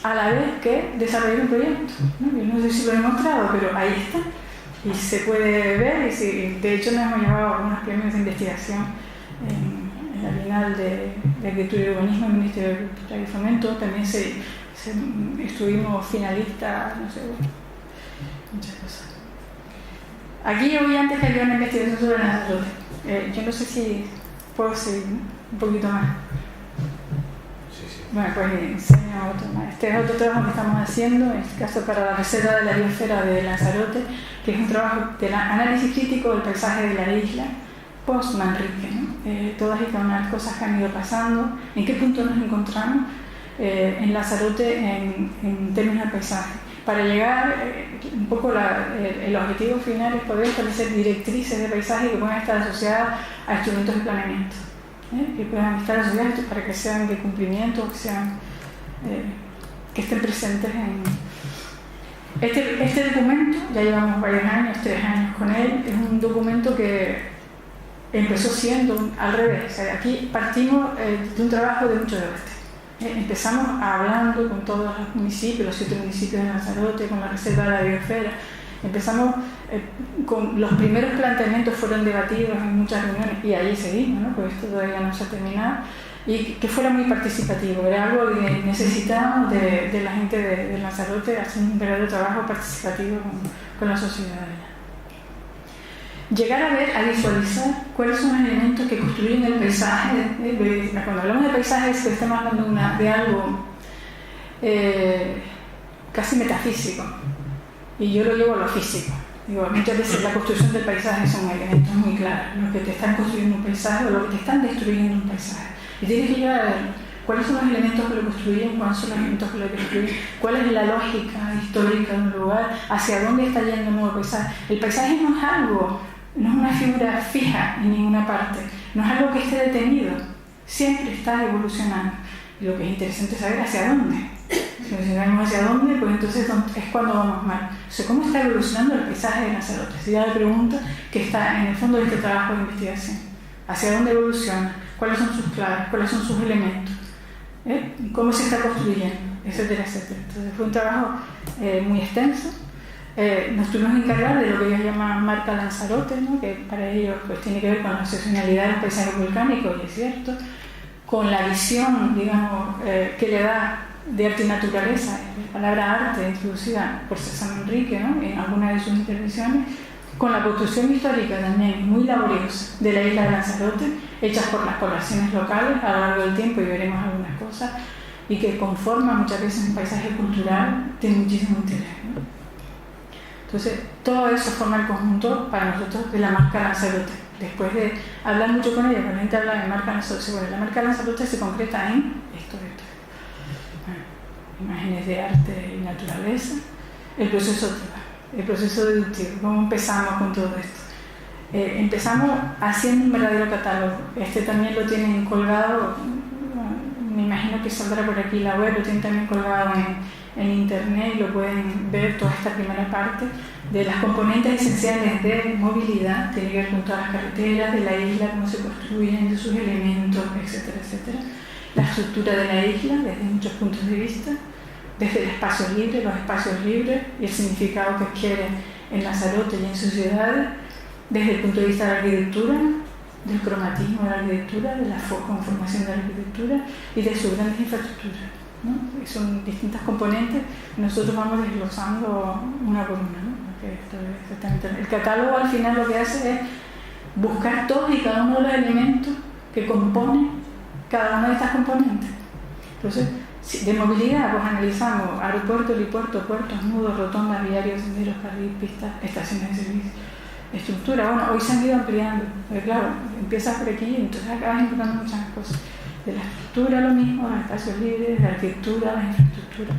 a la vez que desarrollar un proyecto, ¿no? Yo no sé si lo he demostrado, pero ahí está, y se puede ver, y de hecho nos hemos llevado algunos premios de investigación en la Bienal de Arquitectura y Urbanismo del Ministerio de Cultura y Fomento. También estuvimos finalistas, no sé, muchas cosas. Aquí hoy antes que había una investigación sobre Lanzarote. Yo no sé si puedo seguir, ¿no? Un poquito más. Sí. Bueno, pues enseño otro más. Este es otro trabajo que estamos haciendo, en este caso para la Reserva de la Biosfera de Lanzarote, que es un trabajo de análisis crítico del paisaje de la isla post-Manrique, ¿no? Todas y cada una de las cosas que han ido pasando, en qué punto nos encontramos en Lanzarote en términos del paisaje. Para llegar, un poco el objetivo final es poder establecer directrices de paisaje que puedan estar asociadas a instrumentos de planeamiento, que puedan estar asociadas para que sean de cumplimiento, que estén presentes en... Este documento, ya llevamos varios años, 3 años con él, es un documento que empezó siendo al revés. O sea, aquí partimos de un trabajo de mucho debate. Empezamos hablando con todos los municipios, los 7 municipios de Lanzarote, con la Reserva de la Biosfera. Empezamos con los primeros planteamientos, fueron debatidos en muchas reuniones y ahí seguimos, ¿no? Porque esto todavía no se ha terminado, y que fuera muy participativo. Era algo que necesitábamos de la gente de Lanzarote, hacer un verdadero trabajo participativo con la sociedad de allá. Llegar a visualizar cuáles son los elementos que construyen el paisaje. Cuando hablamos de paisajes, estamos hablando de algo casi metafísico, y yo lo llevo a lo físico. Digo, muchas veces la construcción del paisaje son elementos muy claros, los que te están construyendo un paisaje o los que te están destruyendo un paisaje. Y tienes que llegar a ver cuáles son los elementos que lo construyen, cuáles son los elementos que lo destruyen, cuál es la lógica histórica de un lugar, hacia dónde está yendo el nuevo paisaje. El paisaje no es algo, no es una figura fija en ninguna parte, no es algo que esté detenido, siempre está evolucionando. Y lo que es interesante es saber hacia dónde. Si sabemos hacia dónde, pues entonces es cuando vamos mal. O sea, ¿cómo está evolucionando el paisaje de Lanzarote? Sería la pregunta que está en el fondo de este trabajo de investigación. ¿Hacia dónde evoluciona? ¿Cuáles son sus claves? ¿Cuáles son sus elementos? ¿Cómo se está construyendo? Etcétera, etcétera. Entonces fue un trabajo muy extenso. Nos tuvimos que encargar de lo que ellos llaman marca Lanzarote, ¿no? Que para ellos pues, tiene que ver con la excepcionalidad de los paisajes volcánicos, y es cierto, con la visión, digamos, que le da de arte y naturaleza, la palabra arte introducida por César Manrique, ¿no? En alguna de sus intervenciones, con la construcción histórica también muy laboriosa de la isla de Lanzarote, hechas por las poblaciones locales a lo largo del tiempo, y veremos algunas cosas, y que conforman muchas veces un paisaje cultural de muchísimo interés, ¿no? Entonces, todo eso forma el conjunto para nosotros de la marca Lanzarote. Después de hablar mucho con ella, cuando la gente habla de marca Lanzarote, bueno, la marca Lanzarote se concreta en esto. Bueno, imágenes de arte y naturaleza, el proceso deductivo, cómo empezamos con todo esto. Empezamos haciendo un verdadero catálogo. Este también lo tienen colgado, me imagino que saldrá por aquí la web, lo tienen también colgado en internet y lo pueden ver toda esta primera parte de las componentes esenciales de movilidad, tiene que ver con todas las carreteras de la isla, cómo se construyen, de sus elementos, etcétera, etcétera. La estructura de la isla desde muchos puntos de vista, desde el espacio libre, los espacios libres y el significado que adquiere en Lanzarote y en sus ciudades, desde el punto de vista de la arquitectura, del cromatismo de la arquitectura, de la conformación de la arquitectura y de sus grandes infraestructuras, ¿no? Son distintas componentes y nosotros vamos desglosando una por una, ¿no? Porque esto es exactamente... El catálogo al final lo que hace es buscar todos y cada uno de los elementos que componen cada una de estas componentes. Entonces, de movilidad, pues analizamos aeropuerto, helipuerto, puertos, nudos, rotondas, viarios, senderos, carril, pistas, estaciones de servicio. Estructura, bueno, hoy se han ido ampliando, porque claro, empiezas por aquí y entonces acabas encontrando muchas cosas. De la estructura lo mismo, los espacios libres, de la arquitectura, las infraestructuras.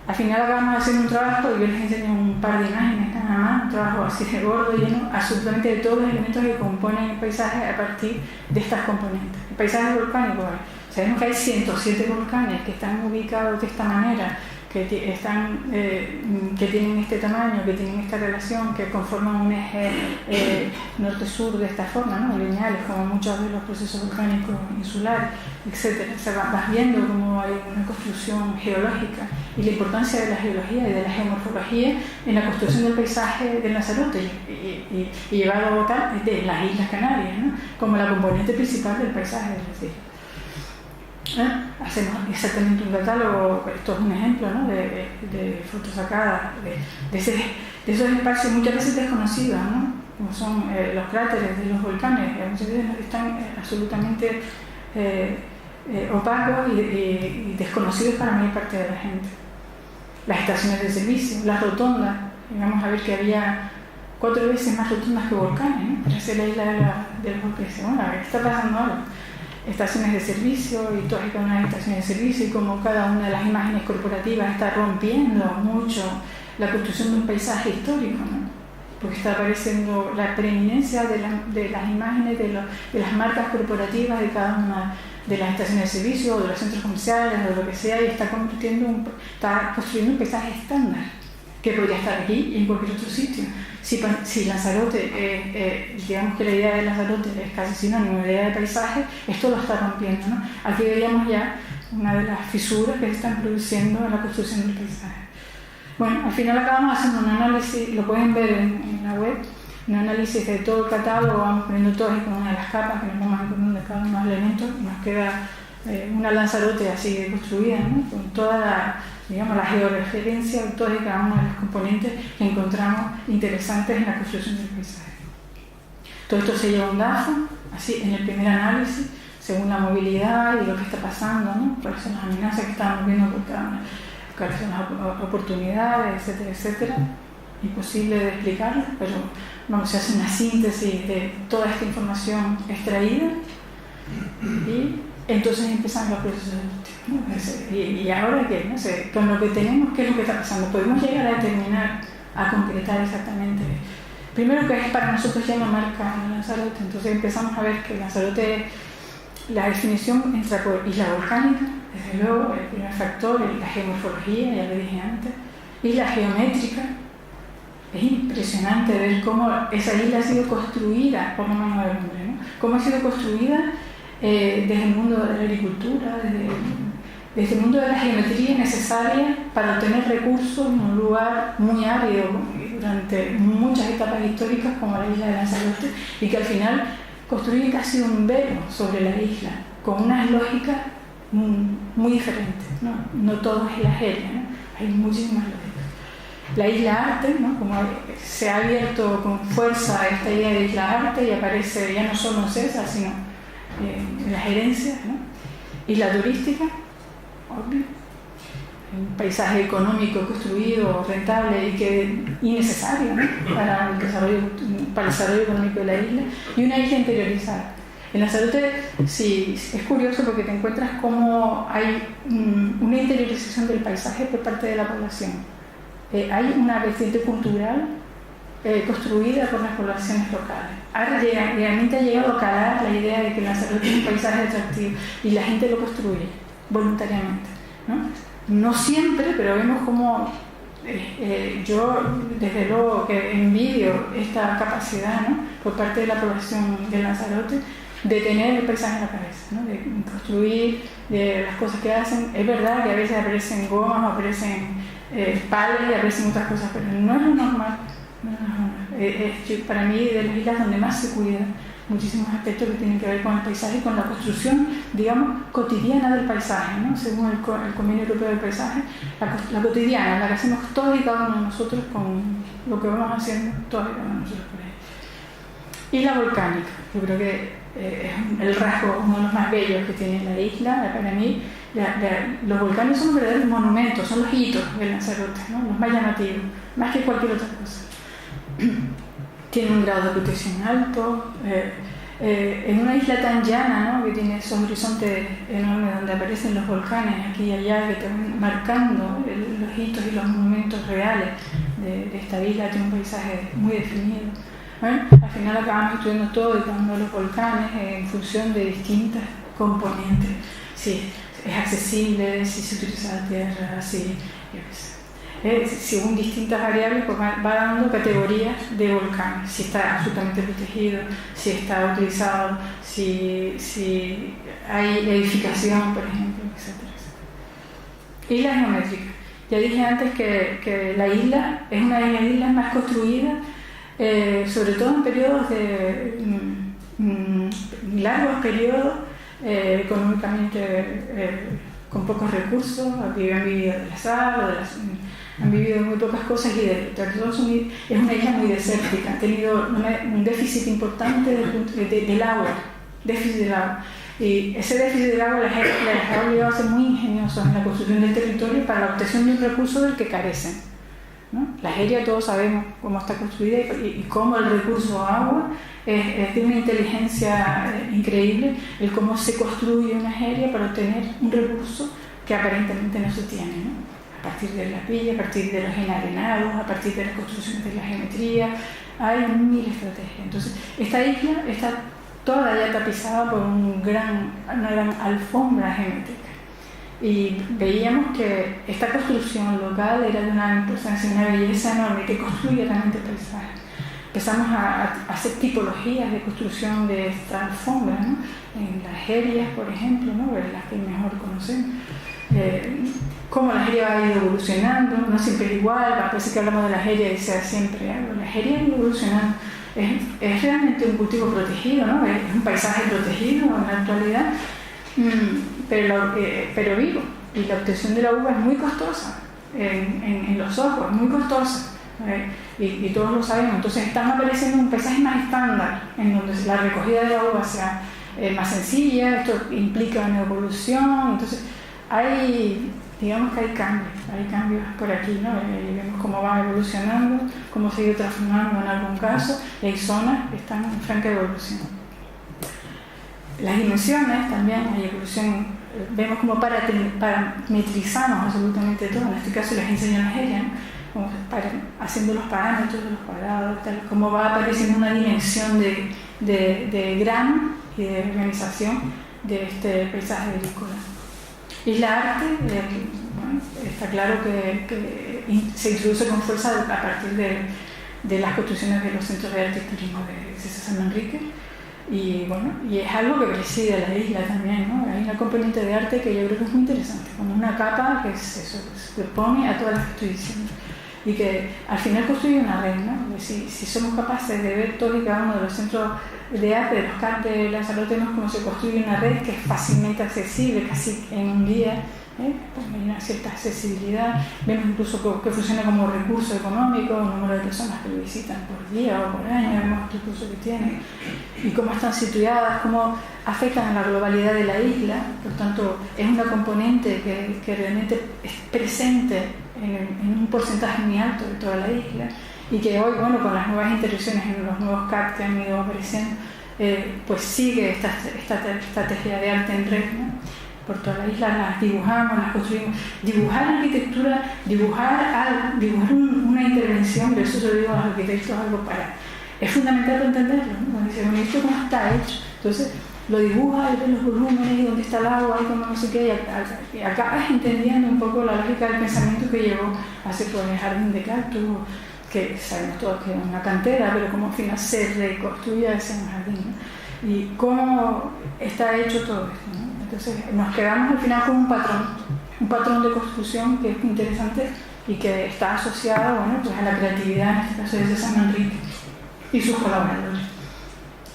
Al final acabamos de hacer un trabajo, y yo les enseño un par de imágenes nada más, un trabajo así de gordo, lleno absolutamente de todos los elementos que componen el paisaje a partir de estas componentes. El paisaje volcánico, sabemos que hay 107 volcanes que están ubicados de esta manera, que tienen este tamaño, que tienen esta relación, que conforman un eje norte-sur de esta forma, ¿no? Lineales, como muchos de los procesos volcánicos insulares, etc. O sea, vas viendo cómo hay una construcción geológica y la importancia de la geología y de la geomorfología en la construcción del paisaje de Lanzarote y llevado a tal de las Islas Canarias, ¿no? Como la componente principal del paisaje de las islas. Hacemos exactamente un catálogo, esto es un ejemplo, ¿no? de fotos sacadas de esos espacios muchas veces desconocidos, ¿no? Como son los cráteres de los volcanes, muchas veces están absolutamente opacos y desconocidos para la mayor parte de la gente. Las estaciones de servicio, las rotondas, y vamos a ver que había 4 veces más rotondas que volcanes, ¿no? Para hacer la isla de los volcanes. Bueno, ¿qué está pasando ahora? Estaciones de servicio y todas y cada una de las estaciones de servicio y como cada una de las imágenes corporativas está rompiendo mucho la construcción de un paisaje histórico, ¿no? Porque está apareciendo la preeminencia de las imágenes de las marcas corporativas de cada una de las estaciones de servicio o de los centros comerciales o de lo que sea y está construyendo un paisaje estándar que podría estar aquí y en cualquier otro sitio. Si Lanzarote, digamos que la idea de Lanzarote es casi sinónimo de la idea de paisaje, esto lo está rompiendo, ¿no? Aquí veíamos ya una de las fisuras que se están produciendo en la construcción del paisaje. Bueno, al final acabamos haciendo un análisis, lo pueden ver en la web, un análisis de todo el catálogo, vamos poniendo todas y cada una de las capas que nos vamos encontrando de cada uno de los elementos y nos queda una Lanzarote así construida, ¿no? Con toda la georreferencia de todas y cada una de las componentes que encontramos interesantes en la construcción del paisaje. Todo esto se lleva a un DAFO, así en el primer análisis, según la movilidad y lo que está pasando, ¿no? Cuáles son las amenazas que estamos viendo por cada una, cuáles son las oportunidades, etcétera, etcétera. Imposible de explicarlo, pero se hace una síntesis de toda esta información extraída y entonces empezamos los procesos de gestión, ¿no? Y ahora qué, no sé, con lo que tenemos, ¿qué es lo que está pasando? Podemos llegar a determinar, a concretar exactamente. Primero que es para nosotros ya una marca en Lanzarote, entonces empezamos a ver que Lanzarote, la definición entra por isla volcánica, desde luego, el primer factor es la geomorfología, ya lo dije antes, y la geométrica. Es impresionante ver cómo esa isla ha sido construida por la mano del hombre, ¿no? Cómo ha sido construida desde el mundo de la agricultura, desde el mundo de la geometría necesaria para obtener recursos en un lugar muy árido durante muchas etapas históricas como la isla de Lanzarote y que al final construye casi un velo sobre la isla con unas lógicas muy diferentes, ¿no? No todo es la geria, ¿no? Hay muchísimas lógicas. La isla Arte, ¿no? Como se ha abierto con fuerza esta idea de isla Arte y aparece ya no solo en César, sino en las herencias, ¿no? Isla turística, obvio, un paisaje económico construido, rentable y necesario, ¿no? para el desarrollo económico de la isla, y una isla interiorizada. En Lanzarote sí, es curioso porque te encuentras cómo hay una interiorización del paisaje por parte de la población. Hay una vertiente cultural construida por las poblaciones locales. Ahora realmente ha llegado a calar la idea de que Lanzarote es un paisaje atractivo y la gente lo construye voluntariamente, ¿no? No siempre, pero vemos como yo desde luego que envidio esta capacidad, ¿no?, por parte de la población de Lanzarote de tener el paisaje en la cabeza, ¿no?, de construir, de las cosas que hacen. Es verdad que a veces aparecen gomas, aparecen palos y aparecen otras cosas, pero no es lo normal. No es lo normal. Para mí, de las islas donde más se cuida muchísimos aspectos que tienen que ver con el paisaje y con la construcción, digamos, cotidiana del paisaje, ¿no?, según el Convenio Europeo del Paisaje, la cotidiana, la que hacemos todos y cada uno de nosotros con lo que vamos haciendo todos y cada uno de nosotros por ahí. Y la volcánica, yo creo que es el rasgo, uno de los más bellos que tiene la isla. Para mí, los volcanes son verdaderos monumentos, son los hitos de Lanzarote, ¿no?, los más llamativos, más que cualquier otra cosa. Tiene un grado de protección alto, en una isla tan llana, ¿no?, que tiene esos horizontes enormes donde aparecen los volcanes aquí y allá, que están marcando los hitos y los monumentos reales de esta isla. Tiene un paisaje muy definido. Bueno, al final acabamos estudiando todo y cada uno de los volcanes en función de distintas componentes. Si es accesible, si se utiliza la tierra, si yo qué sé. Según distintas variables, pues va dando categorías de volcán, si está absolutamente protegido, si está utilizado, si hay edificación, por ejemplo, etc. Isla geométrica. Ya dije antes que la isla es una de las islas más construidas, sobre todo en periodos de largos periodos, económicamente con pocos recursos, que han vivido del azar, han vivido muy pocas cosas, y es una isla muy desértica, ha tenido un déficit importante del agua, y ese déficit del agua les ha obligado a ser muy ingeniosos en la construcción del territorio para la obtención de un recurso del que carecen, ¿no? La Jeria, todos sabemos cómo está construida y cómo el recurso agua es de una inteligencia increíble, el cómo se construye una Jeria para obtener un recurso que aparentemente no se tiene, ¿no? A partir de la pilla, a partir de los enarenados, a partir de las construcciones de la geometría, hay mil estrategias. Entonces, esta isla está toda ya tapizada por una gran alfombra geométrica. Y veíamos que esta construcción local era de una importancia, una belleza enorme, que construye realmente el paisaje. Empezamos a hacer tipologías de construcción de esta alfombra, ¿no?, en las Jerias, por ejemplo, ¿no?, las que mejor conocemos. Cómo la Jeria ha ido evolucionando, no siempre es igual, parece que hablamos de la Jeria y sea siempre algo. La Jeria ha ido evolucionando, es realmente un cultivo protegido, ¿no?, es un paisaje protegido en la actualidad, pero vivo, y la obtención de la uva es muy costosa en los ojos, muy costosa, y todos lo sabemos. Entonces están apareciendo un paisaje más estándar, en donde la recogida de la uva sea más sencilla. Esto implica una evolución. Entonces digamos que hay cambios por aquí, ¿no? Vemos cómo va evolucionando, cómo se ha ido transformando en algún caso, y hay zonas que están en franca evolución. Las dimensiones también, hay evolución, vemos cómo parametrizamos absolutamente todo. En este caso les enseño la Jeria, ¿no?, haciendo los parámetros de los cuadrados, tal, cómo va apareciendo una dimensión de grano y de organización de este paisaje agrícola. Isla Arte, bueno, está claro que se introduce con fuerza a partir de las construcciones de los centros de arte y turismo de César San Enrique, y bueno, y es algo que preside a la isla también, ¿no? Hay una componente de arte que yo creo que es muy interesante, como una capa que es eso, que se opone a todas las que estoy diciendo, y que al final construye una red, ¿no? Si somos capaces de ver todos y cada uno de los centros de arte de los CAP de Lanzarote, vemos cómo se construye una red que es fácilmente accesible, casi en un día, pues hay una cierta accesibilidad. Vemos incluso que funciona como recurso económico, el número de personas que lo visitan por día o por año, vemos el recurso que tienen, y cómo están situadas, cómo afectan a la globalidad de la isla. Por tanto, es una componente que realmente es presente en un porcentaje muy alto de toda la isla, y que hoy, bueno, con las nuevas interacciones en los nuevos CAP que han ido apareciendo, pues sigue esta estrategia de arte en red, ¿no?, por toda la isla, las dibujamos, las construimos. Dibujar arquitectura, dibujar una intervención, de eso yo digo a los arquitectos algo es fundamental para entenderlo, ¿no? Cuando dicen, bueno, ¿esto cómo está hecho? Entonces lo dibuja, y ve los volúmenes, y dónde está el agua, y cómo no sé qué, y acabas entendiendo un poco la lógica del pensamiento que llevó a hacer por el jardín de cactus, que sabemos todos que es una cantera, pero cómo al final se reconstruye ese jardín, ¿no? Y cómo está hecho todo esto, ¿no? Entonces nos quedamos al final con un patrón de construcción que es interesante y que está asociado, bueno, pues a la creatividad, en este caso de San Manrique y sus colaboradores.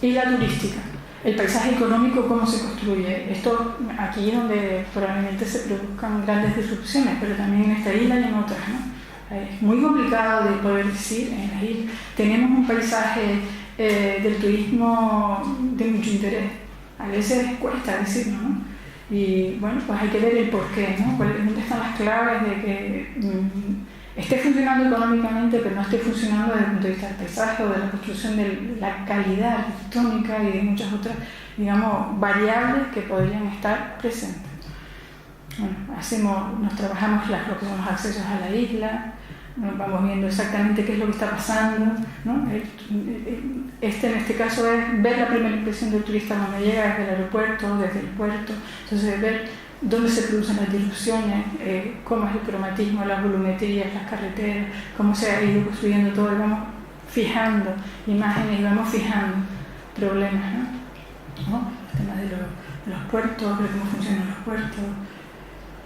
Y la turística, el paisaje económico, cómo se construye. Esto aquí es donde probablemente se produzcan grandes disrupciones, pero también en esta isla y en otras, ¿no? Es muy complicado de poder decir en las islas. Tenemos un paisaje del turismo de mucho interés. A veces cuesta decirlo, ¿no? Y bueno, pues hay que ver el porqué, ¿no? ¿Dónde están las claves de que esté funcionando económicamente, pero no esté funcionando desde el punto de vista del paisaje o de la construcción de la calidad arquitectónica y de muchas otras, digamos, variables que podrían estar presentes? Bueno, nos trabajamos lo que son los accesos a la isla, vamos viendo exactamente qué es lo que está pasando, ¿no? En este caso es ver la primera impresión del turista cuando llega desde el aeropuerto, desde el puerto, entonces ver dónde se producen las disrupciones, cómo es el cromatismo, las volumetrías, las carreteras, cómo se ha ido construyendo todo, y vamos fijando imágenes y vamos fijando problemas, ¿no? El tema de los puertos, de cómo funcionan los puertos,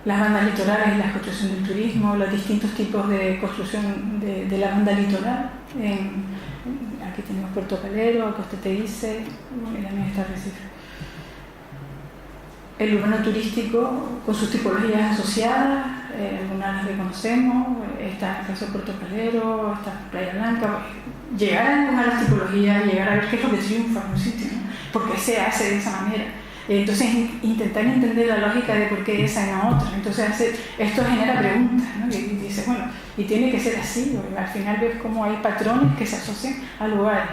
las bandas litorales y la construcción del turismo, los distintos tipos de construcción de la banda litoral. Aquí tenemos Puerto Calero, Costa Teguise, y también está Recife. El urbano turístico con sus tipologías asociadas, algunas las reconocemos, está el caso de Puerto Calero, está Playa Blanca. Llegar a dibujar las tipologías, llegar a ver qué es lo que triunfa en un sitio, ¿no? ¿Por qué se hace de esa manera? Entonces intentar entender la lógica de por qué esa y no otra. Entonces esto genera preguntas, ¿no? Y dices, bueno, y tiene que ser así, porque al final ves cómo hay patrones que se asocian a lugares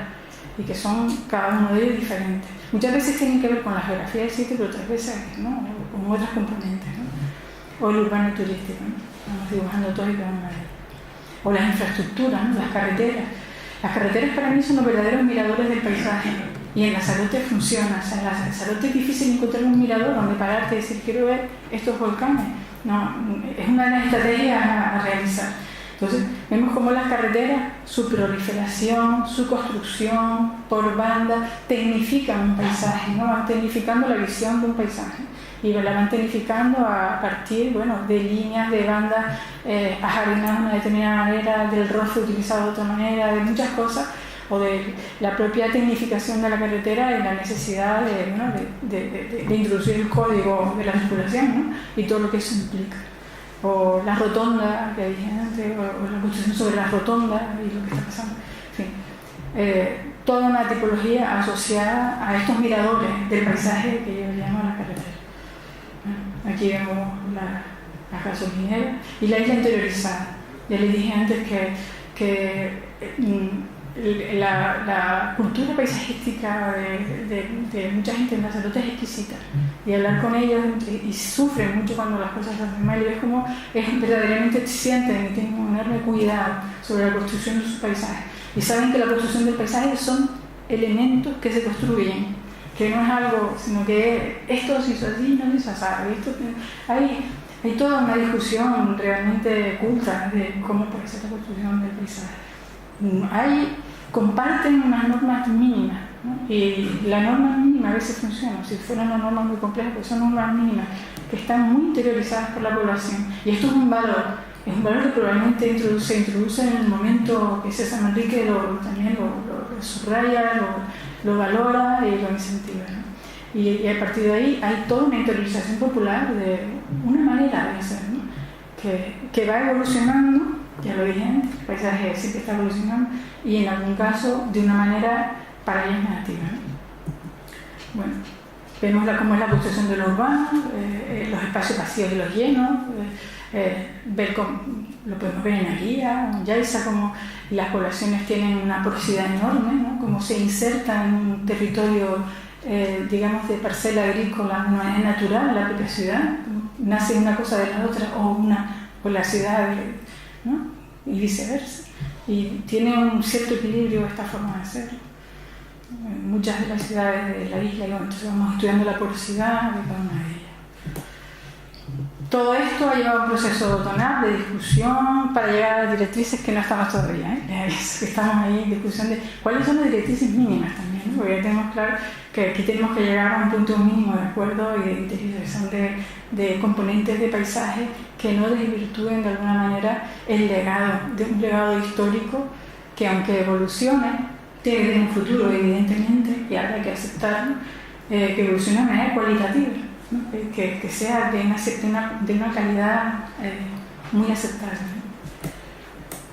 y que son cada uno de ellos diferentes. Muchas veces tienen que ver con la geografía del sitio, pero otras veces no, o con otras componentes, ¿no? O el urbano turístico, ¿no? Vamos dibujando todo y cada una de ellas. O las infraestructuras, ¿no? Las carreteras. Las carreteras para mí son los verdaderos miradores del paisaje. Y en Lanzarote funciona. O sea, en Lanzarote es difícil encontrar un mirador donde pararte y decir, quiero ver estos volcanes. No, es una de las estrategias a realizar. Entonces, vemos cómo las carreteras, su proliferación, su construcción por banda, tecnifican un paisaje, ¿no? Van tecnificando la visión de un paisaje. Y la van tecnificando a partir, bueno, de líneas, de bandas ajardinadas de una determinada manera, del roce utilizado de otra manera, de muchas cosas, o de la propia tecnificación de la carretera y la necesidad de introducir el código de la circulación, ¿no? Y todo lo que eso implica. O la rotonda que dije antes, o la construcción sobre la rotonda y lo que está pasando. En fin, toda una tipología asociada a estos miradores del paisaje que yo llamo la carretera. Aquí vemos las gasolineras y la isla interiorizada. Ya les dije antes que la cultura paisajística de mucha gente en Lanzarote es exquisita, y hablar con ellos y sufren mucho cuando las cosas se hacen mal, y ves como verdaderamente sienten y tienen un enorme cuidado sobre la construcción de sus paisajes, y saben que la construcción del paisaje son elementos que se construyen, que no es algo, sino que esto se hizo así, no se hizo así. Hay toda una discusión realmente culta de cómo puede ser la construcción del paisaje. Comparten unas normas mínimas, ¿no? Y la norma mínima a veces funciona. Si fuera una norma muy compleja, pues son normas mínimas que están muy interiorizadas por la población. Y esto es un valor que probablemente se introduce en el momento que César Manrique también lo subraya, lo valora y lo incentiva, ¿no? Y a partir de ahí hay toda una interiorización popular de una manera de hacer, ¿no? que va evolucionando. Ya lo dije antes, el paisaje siempre está evolucionando, y en algún caso de una manera para ellos negativa, ¿no? Bueno, vemos cómo es la construcción de lo urbano, los espacios vacíos y los llenos, ver cómo, lo podemos ver en la guía, en Yaiza, cómo las poblaciones tienen una porosidad enorme, ¿no? Cómo se insertan en un territorio digamos, de parcela agrícola, no es natural en la propia ciudad, nace una cosa de la otra o la ciudad, ¿no? Y viceversa. Y tiene un cierto equilibrio esta forma de hacerlo. Muchas de las ciudades de la isla, entonces vamos estudiando la porosidad de cada una de ellas. Todo esto ha llevado a un proceso tonal de discusión para llegar a las directrices que no estamos todavía, ¿eh? Estamos ahí en discusión de cuáles son las directrices mínimas también, ¿no? Porque ya tenemos claro que aquí tenemos que llegar a un punto mínimo de acuerdo y de interiorización de componentes de paisaje que no desvirtúen de alguna manera el legado, de un legado histórico que, aunque evolucione, tiene que tener un futuro, evidentemente, y habrá que aceptarlo, que evolucione de manera cualitativa, ¿no? Que sea de una calidad muy aceptable.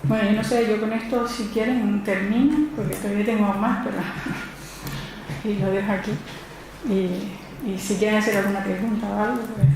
Bueno, yo no sé, yo con esto, si quieren, termino, porque todavía tengo más, pero y lo dejo aquí. Y si quieren hacer alguna pregunta o algo, pues